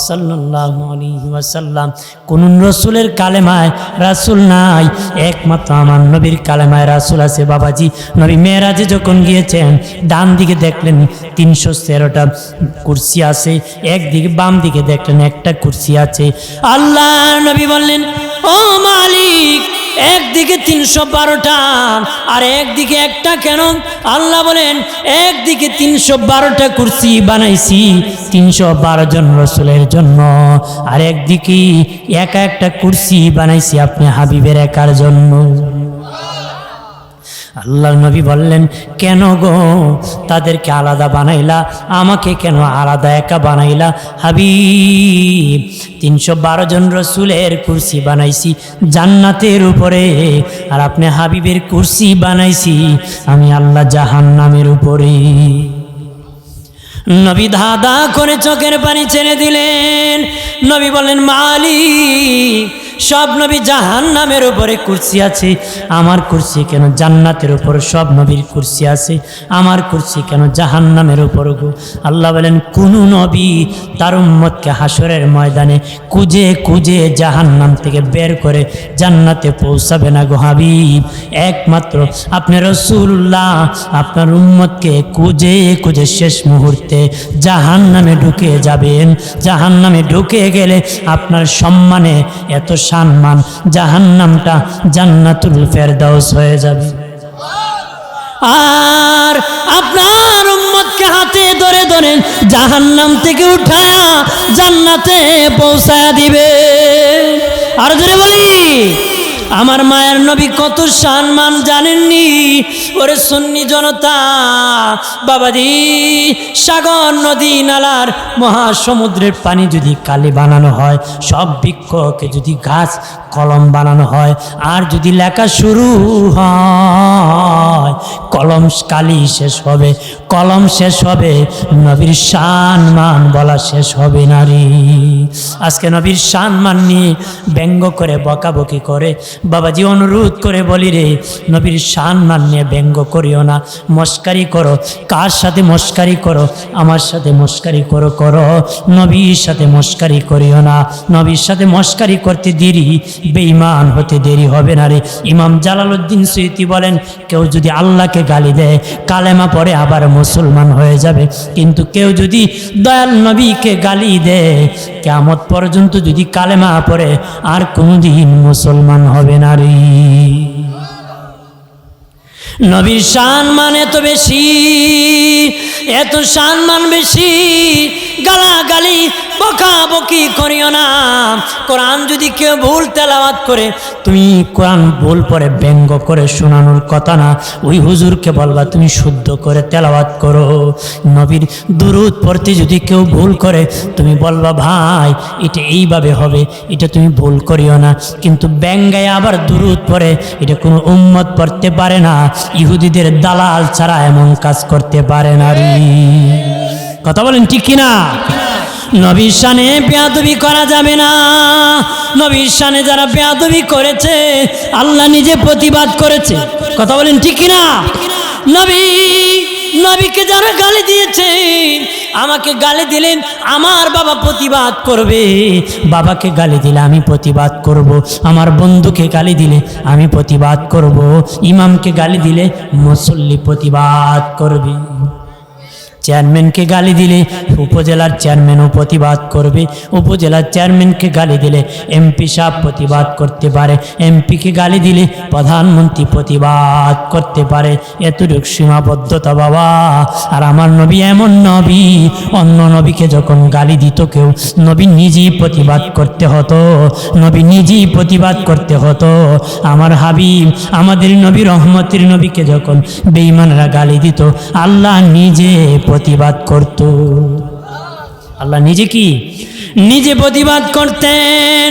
সাল্লাল্লাহু আলাইহি ওয়াসাল্লাম। কোন রাসূলের কালেমায় রাসূল নাই, একমাত্র আমার নবীর কালেমায় রাসূল আছে। বাবাজি নবী মেরাজে যখন গিয়েছেন ডান দিকে দেখলেন 313টা কুরসি আছে, একদিকে বাম দিকে দেখলেন একটা কুরসি আছে। আল্লাহ নবী বললেন ও মালিক একদিকে 312টা আর একদিকে একটা কেন? আল্লাহ বলেন একদিকে 312টা কুরসি বানাইছি 312 জন রাসূলের জন্য, আর একদিকে একা একটা কুরসি বানাইছি আপনি হাবিবের একার জন্য। আল্লাহর নবী বললেন, কেন গো তাদেরকে আলাদা বানাইলা, আমাকে কেন আলাদা একা বানাইলা? হাবিব, 312 জন রসুলের কুরসি বানাইছি জান্নাতের উপরে, আর আপনি হাবিবের কুরসি বানাইছি আমি আল্লাহ জাহান্নামের উপরে। নবী ধাঁধা করে চোখের পানি ছেড়ে দিলেন। নবী বলেন, মালিক, সব নবী জাহান্নামের উপরে কুরসি আছে, আমার কুরসি কেন জান্নাতের উপর? সব নবীর কুরসি আছে, আমার কুরসি কেন জাহান্নামের উপর গো? আল্লাহ বলেন, কোন নবী তার উম্মতকে হাসরের ময়দানে কুজে কুজে জাহান্নাম থেকে বের করে জান্নাতে পৌঁছাবে না গো হাবিব। একমাত্র আপনি রাসূলুল্লাহ আপনার উম্মতকে কুজে কুজে শেষ মুহূর্তে জাহান্নামে ঢুকে যাবেন। জাহান্নামে ঢুকে গেলে আপনার সম্মানে এত সম্মান, জাহান্নামটা জান্নাতুল ফেরদাউস হয়ে যাবে। আর আপনার উম্মতকে হাতে ধরে ধরে জাহান্নাম থেকে উঠায়া জান্নাতে পৌঁছায়া দিবে। আর জোরে বলি, আমার মায়ের নবী কত সম্মান জানেননি? ওরে সুন্নি জনতা, বাবাজি, সাগর নদী নালার মহাসমুদ্রের পানি যদি কালি বানানো হয়, সব বৃক্ষকে যদি গাছ কলম বানানো হয়, আর যদি লেখা শুরু হয়, কলম কালি শেষ হবে, কলম শেষ হবে, নবীর সম্মান বলা শেষ হবে না রে। আজকে নবীর সম্মান নিয়ে ব্যঙ্গ করে বকাবকি করে, বাবাজি অনুরোধ করে বলি রে, নবীর সম্মান নিয়ে ব্যঙ্গ করিও না, মস্কারি করো। কার সাথে মস্কারি করো? আমার সাথে মস্কারি করো, নবীর সাথে মস্কারি করিও না। নবীর সাথে মস্কারি করতে দেরি, বেঈমান হতে দেরি হবে না রে। ইমাম জালালউদ্দিন সুয়ুতি বলেন, কেউ যদি আল্লাহকে গালি দেয়, কালেমা পড়ে আবার মুসলমান হয়ে যাবে, কিন্তু কেউ যদি দয়াল নবীকে গালি দেয়, কিয়ামত পর্যন্ত যদি কালেমা পড়ে আর কোনদিন মুসলমান হবে না রে। নবীর সম্মান এত বেশি, এত সম্মান বেশি, গালাগালি বকাবকি করিও না। কোরআন যদি কেউ ভুল তেলাওয়াত করে, তুমি কোরআন ভুল পড়ে ব্যঙ্গ করে শোনানোর কথা না, ওই হুজুরকে বলবা তুমি শুদ্ধ করে তেলাওয়াত করো। নবীর দুরূদ পড়তে যদি কেউ ভুল করে, তুমি বলবা ভাই এটা এইভাবে হবে, এটা তুমি ভুল করিও না। কিন্তু ব্যঙ্গায় আবার দুরূদ পড়ে, এটা কোনো উম্মত পড়তে পারে না, ইহুদিদের দালাল ছাড়া এমন কাজ করতে পারে না রে। কথা বলেন ঠিক কিনা? নবীর শানে বেয়াদবি করা যাবে না। নবীর শানে যারা বেয়াদবি করেছে, আল্লাহ নিজে প্রতিবাদ করেছে। কথা বলেন ঠিক কিনা? নবীকে যারা গালি দিয়েছে, আমাকে গালি দিলেন, আমার বাবা প্রতিবাদ করবে। বাবাকে গালি দিলে আমি প্রতিবাদ করব, আমার বন্ধুকে গালি দিলে আমি প্রতিবাদ করব, ইমামকে গালি দিলে মুসল্লি প্রতিবাদ করবে, চেয়ারম্যানকে গালি দিলে উপজেলার চেয়ারম্যানও প্রতিবাদ করবে, উপজেলার চেয়ারম্যানকে গালি দিলে এমপি সাহেব প্রতিবাদ করতে পারে, এমপিকে গালি দিলে প্রধানমন্ত্রী প্রতিবাদ করতে পারে। এতটুকু সীমাবদ্ধতা বাবা। আর আমার নবী এমন নবী, অন্য নবীকে যখন গালি দিত কেউ, নবী নিজেই প্রতিবাদ করতে হতো, নবী নিজেই প্রতিবাদ করতে হতো। আমার হাবিব, আমাদের নবী, রহমতের নবীকে যখন বেঈমানরা গালি দিত, আল্লাহ নিজে প্রতিবাদ করত। আল্লাহ নিজে কি? নিজে প্রতিবাদ করতেন,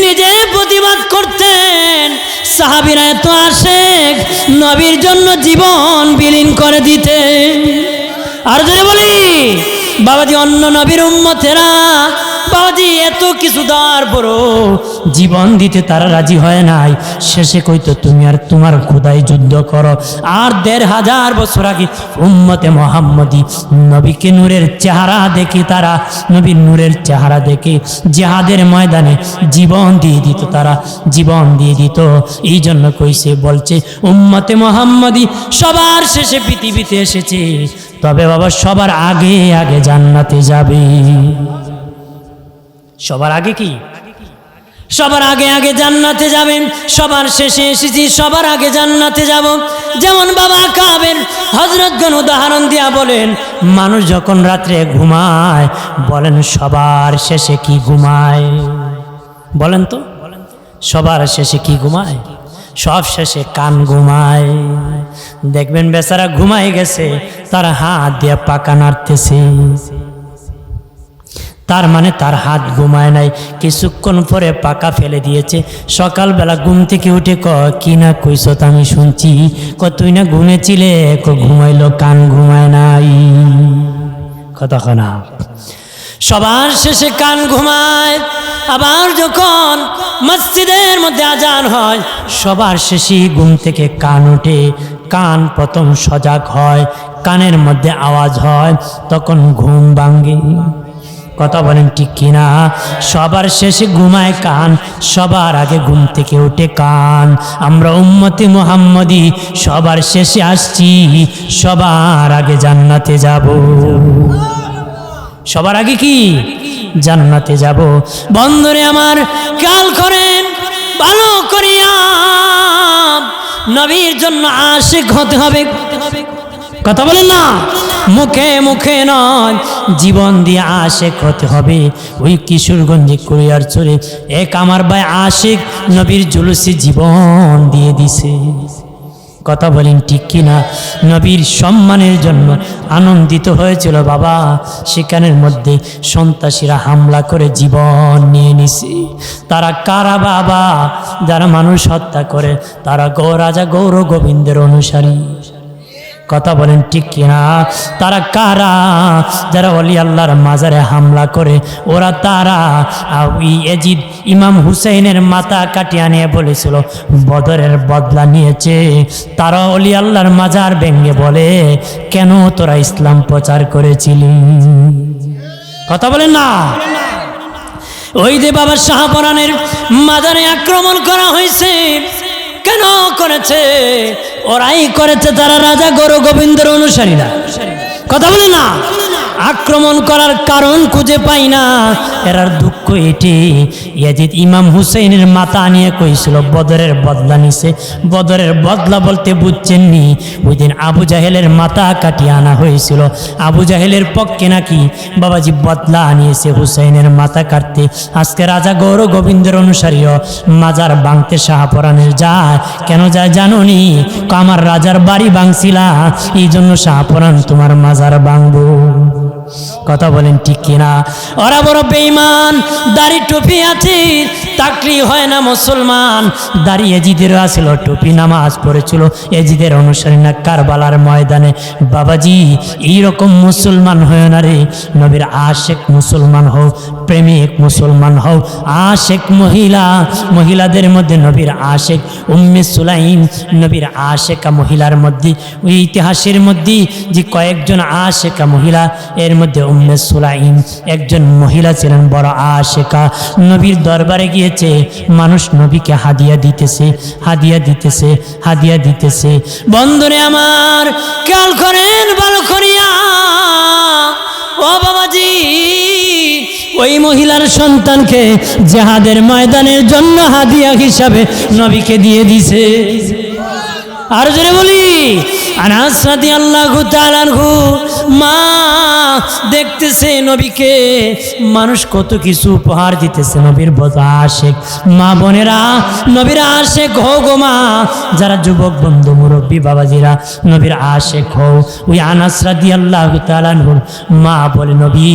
নিজে প্রতিবাদ করতেন। সাহাবীরা এত আশেক, নবীর জন্য জীবন বিলীন করে দিতেন। আর যদি বলি বাবাজি, অন্য নবীর উম্মতেরা বাবাজি এত কিছু দেওয়ার পরও জীবন দিতে তারা রাজি হয় নাই। শেষে কইতো তুমি আর তোমার খোদাই যুদ্ধ করো। আর 1500 বছর আগে উম্মতে মুহাম্মদী নবীকে নূরের চেহারা দেখে, তারা নবীর নূরের চেহারা দেখে জিহাদের ময়দানে জীবন দিয়ে দিত, তারা জীবন দিয়ে দিত। এই জন্য কইছে, বলছে উম্মতে মুহাম্মদী সবার শেষে পৃথিবীতে এসেছে, তবে বাবা সবার আগে আগে জান্নাতে যাবে। সবার আগে কি? সবার আগে আগে জান্নাতে যাবেন। সবার শেষে এসেছি, সবার আগে জান্নাতে যাব। যেমন বাবা কাবের হযরতগণ উদাহরণ দিয়া বলেন, মানুষ যখন রাত্রে ঘুমায়, বলেন সবার শেষে কি ঘুমায়? বলেন তো, সবার শেষে কি ঘুমায়? সব শেষে কান ঘুমায়। দেখবেন বেচারা ঘুমায় গেছে, তার হাত দিয়ে পাকা নাড়তেছে, তার মানে তার হাত ঘুমায় নাই, কিছুক্ষণ পরে পাকা ফেলে দিয়েছে। সকালবেলা ঘুম থেকে উঠে কি না কইস, আমি শুনছি। তুই না ঘুমেছিলে? ঘুমাইলো, কান ঘুমায় নাই। কতক্ষণ সবার শেষে কান ঘুমায়। আবার যখন মসজিদের মধ্যে আজান হয়, সবার শেষে ঘুম থেকে কান ওঠে। কান প্রথম সজাগ হয়, কানের মধ্যে আওয়াজ হয়, তখন ঘুম ভাঙ্গে। কথা বলেন ঠিক কিনা? সবার শেষে ঘুমায় কান, সবার আগে ঘুম থেকে উঠে কান। আমরা উম্মতে মুহাম্মদী সবার শেষে আসছি, সবার আগে জান্নাতে যাব। সবার আগে কি? জান্নাতে যাব। বন্ধুরে আমার, খেয়াল করেন ভালো করিয়া, নবীর জন্য আশিক হতে হবে। কথা বলেন না, মুখে মুখে নয়, জীবন দিয়ে আশিক হতে হবে। ওই কিশোরগঞ্জে কুড়িয়ারচরে এক আমার ভাই আশিক নবীর জুলুসে জীবন দিয়ে দিছে। কথা বলেন ঠিক কিনা? নবীর সম্মানের জন্য আনন্দিত হয়েছিল বাবা। সেখানের মধ্যে সন্ত্রাসীরা হামলা করে জীবন নিয়ে নিছে। তারা কারা বাবা? যারা মানুষ হত্যা করে, তারা রাজা গৌর গোবিন্দের অনুসারী। কথা বলেন ঠিক কিনা? তারা কারা? যারা ওলি আল্লাহর মাজারে হামলা করে, ওরা তারা। ইয়াজিদ ইমাম হুসাইনের মাথা কাটিয়ে নিয়ে বলেছিল বদরের বদলা নিয়েছে। তারা ওলি আল্লাহর মাজার ভেঙে বলে, কেন তোরা ইসলাম প্রচার করেছিলি? কথা বলেন না। ওই যে বাবা শাহপরানের মাজারে আক্রমণ করা হয়েছে, কেন করেছে? ওরাই করেছে, তারা রাজা গৌর গোবিন্দের অনুসারীরা। কথা বলে না। আক্রমণ করার কারণ খুঁজে পাই না। এরার দুঃখ এটি, ইয়াজিদ ইমাম হুসাইনের মাথা নিয়ে কইছিল বদরের বদলা নিছে। বদরের বদলা বলতে বুঝছেননি, ওই দিন আবু জাহেলের মাথা কাটিয়ে আনা হয়েছিল। আবু জাহেলের পক্ষে নাকি বাবাজি বদলা আনিয়েছে হুসাইনের মাথা কাটতে। আজকে রাজা গৌর গোবিন্দের অনুসারীও মাজার ভাঙতে শাহপরানের যায়। কেন যায় জানো নি? আমার রাজার বাড়ি ভাঙছিলা, এই জন্য শাহপরান তোমার মাজার ভাঙবো। কথা বলেন ঠিক কিনা? ওরা বড় বেঈমান, দাড়ি টুপি আছে, তাকরি হয় না মুসলমান। দাড়ি এজিদেরও আছিল, টুপি, নামাজ পড়েছিল, এজিদের অনুসারী না। কারবালার ময়দানে বাবাজি এইরকম মুসলমান হয় না রে। নবীর আশেক মুসলমান হও, প্রেমিক মুসলমান হও। আশেক মহিলা, মহিলাদের মধ্যে নবীর আশেক উম্মে সুলাইম, নবীর আশেকা মহিলার মধ্যে ওই ইতিহাসের মধ্যে যে কয়েকজন আশেকা মহিলা, এর মধ্যে উম্মে সুলাইম একজন মহিলা ছিলেন বড় আশেকা। নবীর দরবারে গিয়েছে, মানুষ নবীকে হাদিয়া দিতেছে, হাদিয়া দিতেছে, হাদিয়া দিতেছে। বন্ধুরে আমার, খেয়াল করেন ভালো করিয়া। ও বাবাজি, ওই মহিলার সন্তানকে জিহাদের ময়দানের জন্য হাদিয়া হিসাবে নবীকে দিয়ে দিছে। আর জোরে বলি, আনাস রাদিয়াল্লাহু তাআলা আনহু মা দেখতেছে নবীকে, মানুষ কত কিছু উপহার দিতেছে। নবীর বড় আশেক মা বোনেরা, নবীর আশেক হও গো মা। যারা যুবক বন্ধু মুরব্বী বাবাজিরা, নবীর আশেক হও। ওই আনাস রাদিয়াল্লাহু তাআলা আনহুর মা বলে, নবী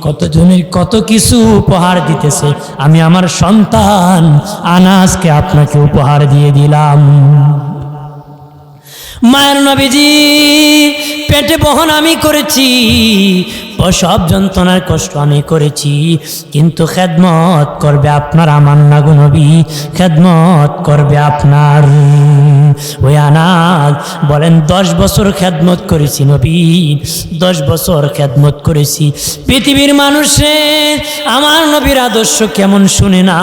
কতজনের কত কিছু উপহার দিতেছে, আমি আমার সন্তান আনাসকে আপনাকে উপহার দিয়ে দিলাম। মায়ের নবীজি পেটে বহন আমি করেছি, সব যন্ত্রণার কষ্ট আমি করেছি, কিন্তু খেদমত করবে আপনার আমার না গো নবী, খেদমত করবে আপনার। ওই আনাস বলেন 10 বছর খেদমত করেছি নবী, 10 বছর খেদমত করেছি। পৃথিবীর মানুষে আমার নবীর আদর্শ কেমন শুনে না,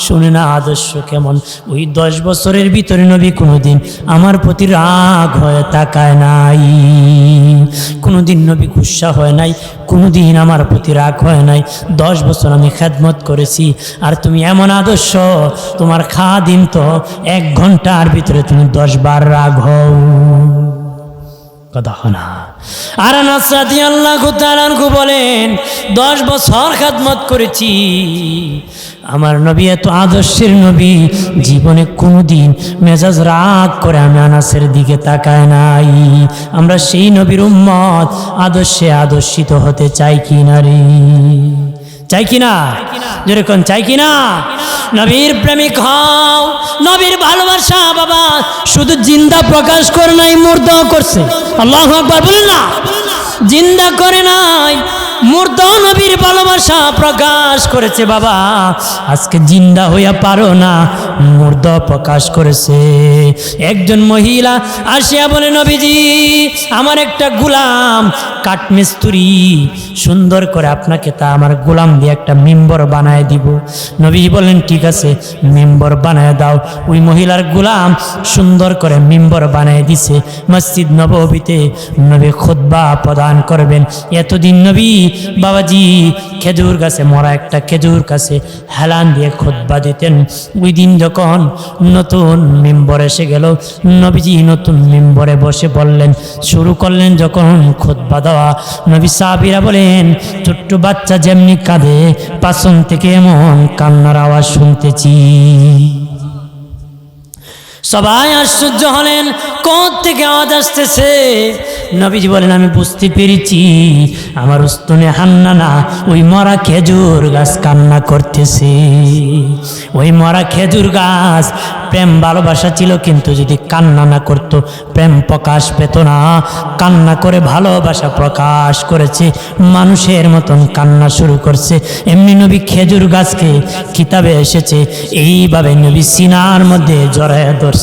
শুনে না আদর্শ কেমন। ওই 10 বছরের ভিতরে নবী কোনোদিন আমার প্রতি রাগ হয়ে তাকায় নাই, কোনোদিন নবী গুসা হয় নাই, কোনোদিন আমার প্রতি রাগ হয় নাই। 10 বছর আমি খেদমত করেছি। আর তুমি এমন আদর্শ, তোমার খাদিম তো 1 ঘন্টার ভিতরে তুমি 10 বার রাগ হও। কথা না। আর আনাস রাদিয়াল্লাহু তাআলা আনহু বলেন 10 বছর খেদমত করেছি, আমার নবী এত আদর্শের নবী, জীবনে কোনোদিন মেজাজ রাগ করে আমি আনাসের দিকে তাকায় নাই। আমরা সেই নবীর উম্মত, আদর্শে আদর্শিত হতে চাই কি না রে? চাই কিনা? যেরকম চাই কিনা? নবীর প্রেমিক হও। নবীর ভালোবাসা বাবা শুধু জিন্দা প্রকাশ করে নাই, মুর্দাও করছে। আল্লাহু আকবার বলেন না? জিন্দা করে নাই, মুর্দা নবীর ভালোবাসা প্রকাশ করেছে বাবা। আজকে জিন্দা হইয়া পারো না, মুর্দা প্রকাশ করেছে। একজন মহিলা আসিয়া বলে, নবীজি আমার একটা গোলাম কাঠমিস্ত্রি, সুন্দর করে আপনাকে তা আমার গোলাম দিয়ে একটা মেম্বর বানায় দিব। নবীজি বললেন ঠিক আছে, মেম্বর বানায় দাও। ওই মহিলার গোলাম সুন্দর করে মেম্বর বানায় দিছে। মসজিদ নববীতে নবী খুতবা প্রদান করবেন। এতদিন নবী বাবাজি খেজুর গাছে, মরা একটা খেজুর গাছে হেলান দিয়ে খুতবা দিতেন। ওই দিন যখন নতুন মেম্বর এসে গেল, নবীজি নতুন মেম্বরে বসে বললেন, শুরু করলেন যখন খুতবা দেওয়া। নবী সাহাবীরা বলেন, ছোট্ট বাচ্চা যেমনি কাঁদে, পাছন থেকে এমন কান্নার আওয়াজ শুনতেছি। সবাই আশ্চর্য হলেন, কোথ থেকে আওয়াজ আসতেছে? নবীজি বলেন, আমি বুঝতে পেরেছি, আমার উস্তনে হান্নানা ওই মরা খেজুর গাছ কান্না করতেছে। ওই মরা খেজুর গাছ প্রেম ভালোবাসা ছিল, কিন্তু যদি কান্না না করতো প্রেম প্রকাশ পেত না। কান্না করে ভালোবাসা প্রকাশ করেছে, মানুষের মতন কান্না শুরু করছে। এমনি নবী খেজুর গাছকে, কিতাবে এসেছে এইভাবে নবী সিনার মধ্যে জড়ায় ধরছে।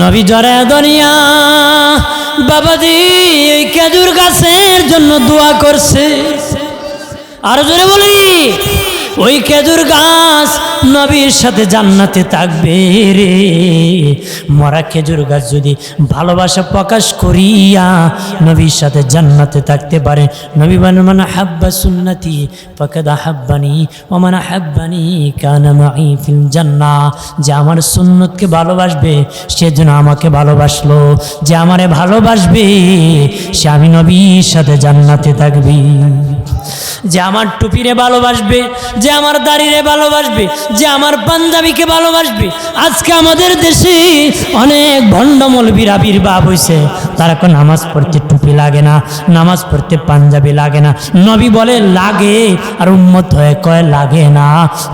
নবী জড়ায় ধরিয়া বাবাজি ওই খেজুর গাছের জন্য দোয়া করছে। আর জোরে বলি, ওই খেজুর গাছ নবীর সাথে জান্নাতে থাকবে রে। মরা খেজুর গাছ যদি ভালোবাসা প্রকাশ করিয়া নবীর সাথে জান্নাতে থাকতে পারে। নবী বলেন, মান হাব্বা সুন্নতি ফাকাদ আহাব্বানি ওয়া মান আহাব্বানি কানা মাই ফিল জান্নাহ। যে আমার সুন্নতকে ভালোবাসবে সে যেন আমাকে ভালোবাসলো, যে আমারে ভালোবাসবে সে আমি নবীর সাথে জান্নাতে থাকবে। যে আমার টুপিরে ভালোবাসবে, যে আমার দাড়িরে ভালোবাসবে, যে আমার পাঞ্জাবিকে ভালোবাসবে। আজকে আমাদের দেশে অনেক ভণ্ড মৌলবীর আবির্ভাব হয়েছে। তারা কয় নামাজ পড়তে টুপি লাগে না, নামাজ পড়তে পাঞ্জাবি লাগে না। নবী বলে লাগে, আর উম্মত হয়ে কয় লাগে না।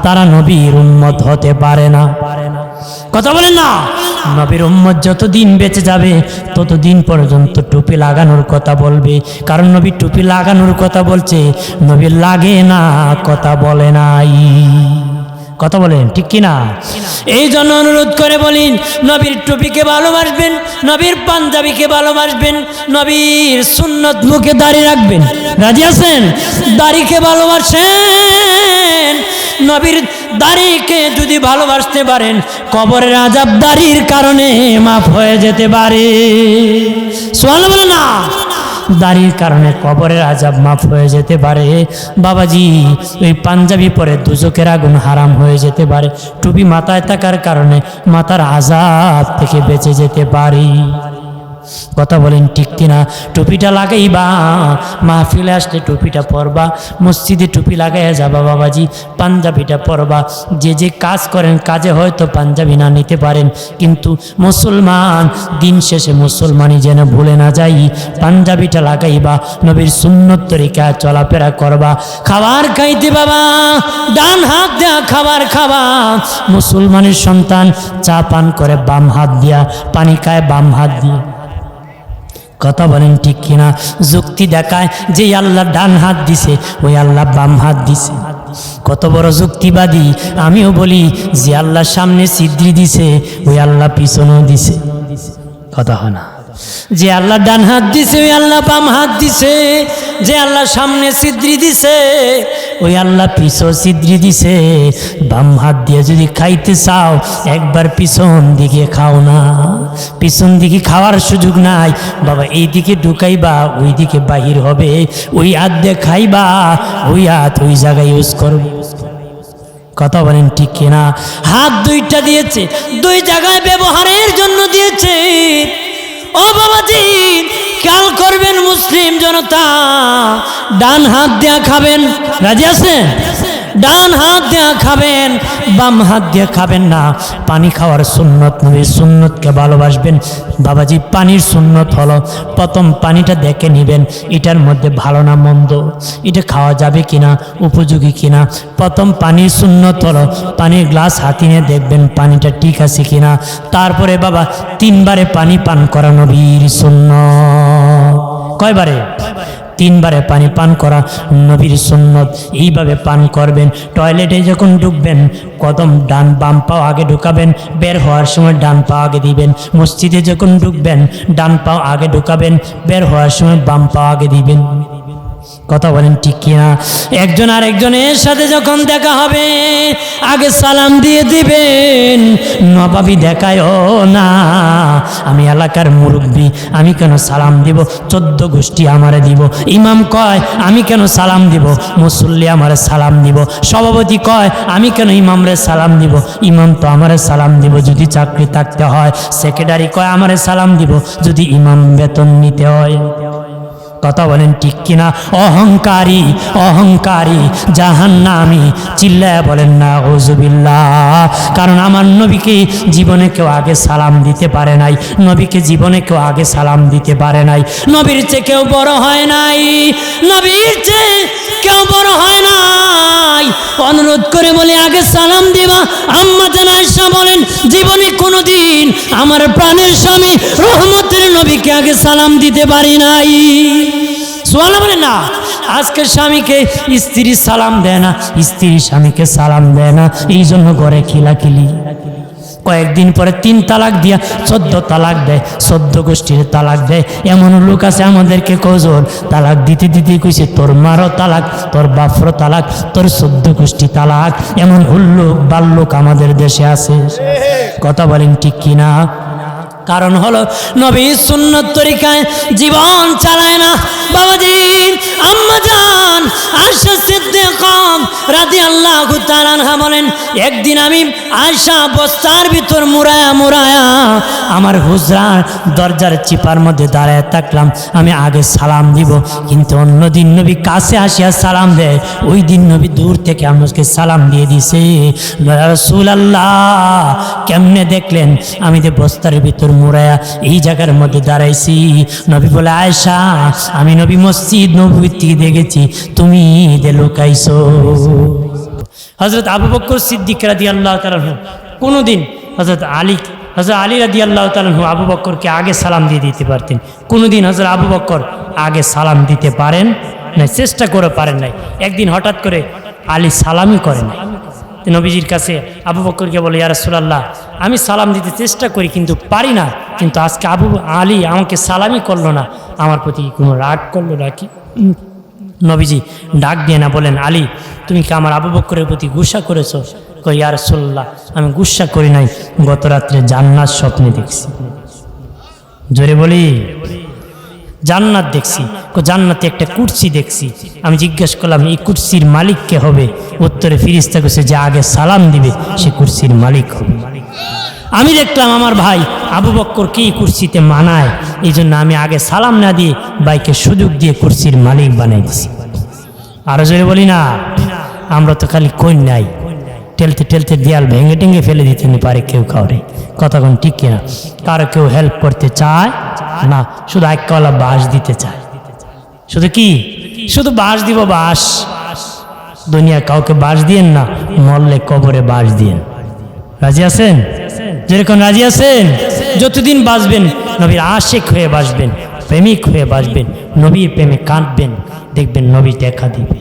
তারা নবীর উম্মত হতে পারে না। কথা বলেন না? নবীর উম্মত যতদিন বেঁচে যাবে ততদিন পর্যন্ত টুপি লাগানোর কথা বলবে, কারণ নবী টুপি লাগানোর কথা বলছে, নবী লাগে না কথা বলে নাই। কথা বলেন ঠিক কিনা? এই জন্য অনুরোধ করে বলি, নবীর টুপিকে ভালোবাসবেন, নবীর পাঞ্জাবিকে ভালোবাসবেন, নবীর সুন্নত মুখে দাড়ি রাখবেন। রাজি আছেন? দাড়িকে ভালোবাসেন। নবীর দাড়িকে যদি ভালোবাসতে পারেন, কবরের আযাব দাড়ির কারণে মাফ হয়ে যেতে পারে। সুবহানাল্লাহ বলে না? দাড়ির কারণে কবরের আযাব মাফ হয়ে যেতে পারে। বাবাজি ওই পাঞ্জাবি পরে দুজকের আগুন হারাম হয়ে যেতে পারে। টুপি মাথায় থাকার কারণে মাথার আযাব থেকে বেঁচে যেতে পারি। কথা বলেন ঠিক কিনা? টুপিটা লাগাইবা, মাহফিলে আসলে টুপিটা পরবা, মসজিদে টুপি লাগাইয়া যাবা বাবাজি, পাঞ্জাবিটা পরবা। যে যে কাজ করেন কাজে হয়তো পাঞ্জাবি না নিতে পারেন, কিন্তু মুসলমান দিন শেষে মুসলমানই যেন ভুলে না যাই, পাঞ্জাবিটা লাগাইবা, নবীর সুন্নত তরিকায় চলাফেরা করবা। খাবার খাইতে বাবা ডান হাত দেয়া খাবার খাবা। মুসলমানের সন্তান চা পান করে বাম হাত দিয়া, পানি খায় বাম হাত দিয়ে। কথা বলেন ঠিক কিনা? যুক্তি দেখায় যে আল্লাহ ডান হাত দিছে ওই আল্লাহ বাম হাত দিছে। কত বড় যুক্তিবাদী! আমিও বলি যে আল্লাহ সামনে ছিদ্রি দিছে ওই আল্লাহ পিছনেও দিছে। কথা হয় না? যে আল্লাহ ডান হাত দিছে ওই আল্লাহ বাম হাত দিছে। যে আল্লাহ সামনে ছিদ্রি দিছে ওই আল্লাহ পিছন ছিদ্রি দিছে। বাম হাত দিয়ে যদি খাইতে চাও একবার পিছন দিকে খাও না, পিছন দিকে খাওয়ার সুযোগ নাই বাবা। এই দিকে ঢুকাইবা ওই দিকে বাহির হবে, ওই হাত দিয়ে খাইবা ওই হাত ওই জায়গায় ইউজ করবে। কথা বলেন ঠিক কিনা? হাত দুইটা দিয়েছে, দুই জায়গায় ব্যবহারের জন্য দিয়েছে। ও বাবাজি খেয়াল করবেন মুসলিম জনতা, ডান হাত দিয়া খাবেন, রাজি আছেন? ডান হাত দিয়া খাবেন, বাম হাত দিয়ে খাবেন না। পানি খাওয়ার সুন্নত, নবীর সুন্নতকে ভালোবাসবেন। বাবাজি পানির সুন্নত হলো প্রথম পানিটা দেখে নেবেন এটার মধ্যে ভালো না মন্দ, এটা খাওয়া যাবে কিনা, উপযোগী কিনা। প্রথম পানির সুন্নত হলো পানির গ্লাস হাতে নিয়ে দেখবেন পানিটা ঠিক আছে কিনা। তারপরে বাবা 3 বারে পানি পান করা নবীর সুন্নত। কয়বারে? 3 বারে পানি পান করা নবীর সুন্নত। এইভাবে পান করবেন। টয়লেটে যখন ঢুকবেন কদম ডান বাম পাও আগে ঢুকাবেন, বের হওয়ার সময় ডান পা আগে দিবেন। মসজিদে যখন ঢুকবেন ডান পাও আগে ঢুকাবেন, বের হওয়ার সময় বাম পা আগে দিবেন। কথা বলেন ঠিক কিনা? একজন আরেকজনের সাথে যখন দেখা হবে আগে সালাম দিয়ে দিবেন। নবাবি দেখায়ও না, আমি এলাকার মুরব্বী, আমি কেন সালাম দিব? 14 গোষ্ঠী আমারে দিব। ইমাম কয় আমি কেন সালাম দিব? মুসল্লি আমারে সালাম দিব। সভাপতি কয় আমি কেন ইমামরে সালাম দিব? ইমাম তো আমারে সালাম দিব যদি চাকরি থাকতে হয়। সেক্রেটারি কয় আমারে সালাম দিব যদি ইমাম বেতন নিতে হয়। কথা বলেন ঠিক কিনা? অহংকারী অহংকারী জাহান্নামী, চিল্লায় বলেন না আউযুবিল্লাহ। কারণ আমার নবীকে জীবনে কেউ আগে সালাম দিতে পারে নাই, নবীকে জীবনে কেউ আগে সালাম দিতে পারে নাই। নবীর চেয়ে কেউ বড় হয় নাই, নবীর চেয়ে কেউ বড় হয় নাই। অনুরোধ করে বলি আগে সালাম দিবা। আম্মা জান আয়েশা বলেন জীবনে কোনোদিন আমার প্রাণের স্বামী রহমতের নবীকে আগে সালাম দিতে পারি নাই। সুবহানাল্লাহ বলেন না। আজকে স্বামীকে স্ত্রী সালাম দেয় না, স্ত্রী স্বামীকে সালাম দেয় না, এই জন্য ঘরে খিলাখিলি। কয়েকদিন পরে 3 তালাক দিয়া 14 তালাক দেয়, 14 গোষ্ঠীর তালাক দেয়। এমন লোক আছে আমাদেরকে কজন তালাক দিতে দিতে কইছে তোর মারও তালাক, তোর বাপরও তালাক, তোর 14 গোষ্ঠী তালাক। এমন হুল্লোক বাল্লোক আমাদের দেশে আছে। কথা বলেন ঠিক কিনা? কারণ হলো নবী সুন্নত তরিকায় জীবন চালায় না। বাবাজি আম্মা জান আয়েশা সিদ্দিকা রাদিয়াল্লাহু তাআলা আনহা বলেন একদিন আমি আয়েশা বস্তার ভিতর মুড়ায়া মুড়ায়া আমার হুজরার দরজার চিপার মধ্যে দাঁড়ায় থাকলাম। আমি আগে সালাম দিব, কিন্তু অন্যদিন নবী কাছে আসিয়া সালাম দেয়, ওই দিন নবী দূর থেকে আমাকে সালাম দিয়ে দিছে। রাসূলুল্লাহ কেমনে দেখলেন? আমি যে বস্তার ভিতর মুড়ায়া এই জায়গার মধ্যে দাঁড়াইছি। নবী বলে আয়েশা আমি নবী মসজিদ নববী থেকে দেখেছি, তুমি দে লুকাইছো। হযরত আবু বকর সিদ্দিক রাদিয়াল্লাহু তাআলা কোনোদিন হযরত আলী রাদিয়াল্লাহু তাআলা আবু বকরকে আগে সালাম দিয়ে দিতে পারতেন। কোনোদিন হযরত আবু বকর আগে সালাম দিতে পারেন না, চেষ্টা করে পারেন নাই। একদিন হঠাৎ করে আলী সালামই করেন নাই। নবীজির কাছে আবু বকরকে বলে ইয়া রাসূলুল্লাহ আমি সালাম দিতে চেষ্টা করি কিন্তু পারি না, কিন্তু আজকে আলী আমাকে সালামই করলো না, আমার প্রতি কোনো রাগ করলো নাকি? নবীজি ডাক দিয়ে না বলেন আলী তুমি কি আমার আবু বকরের প্রতি গুসা করেছো? কই ইয়া রাসূলুল্লাহ আমি গুসা করি নাই, গত রাত্রে জান্নাত স্বপ্নে দেখছি। জোরে বলি জান্নাত দেখছি। জান্নাতে একটা কুরসি দেখছি। আমি জিজ্ঞেস করলাম এই কুরসির মালিক কে হবে? উত্তরে ফিরিস্তা কইছে যে আগে সালাম দিবে সে কুরসির মালিক হবে। আমি দেখলাম আমার ভাই আবু বকরকে এই কুরসিতে মানায়, এই জন্য আমি আগে সালাম না দিয়ে ভাইকে সুযোগ দিয়ে কুরসির মালিক বানাই দিছি। আরো জোরে বলি না, আমরা তো খালি কই নাই, ঠেলতে ঠেলতে দেয়াল ভেঙে টেঙে ফেলে দিতে পারে কেউ কাউরে। কতক্ষণ ঠিক কিনা? কারো কেউ হেল্প করতে চায় না, শুধু একওয়ালা বাঁশ দিতে চায়। শুধু কি? শুধু বাঁশ দিব, বাঁশ। দুনিয়া কাউকে বাঁশ দিয়েন না, মরলে কবরে বাঁশ দিয়েন। রাজি আছেন? যেরকম রাজি আছেন? যতদিন বাঁচবেন নবীর আশিক হয়ে বাঁচবেন, প্রেমিক হয়ে বাঁচবেন, নবীর প্রেমে কাঁদবেন, দেখবেন নবী দেখা দিবে।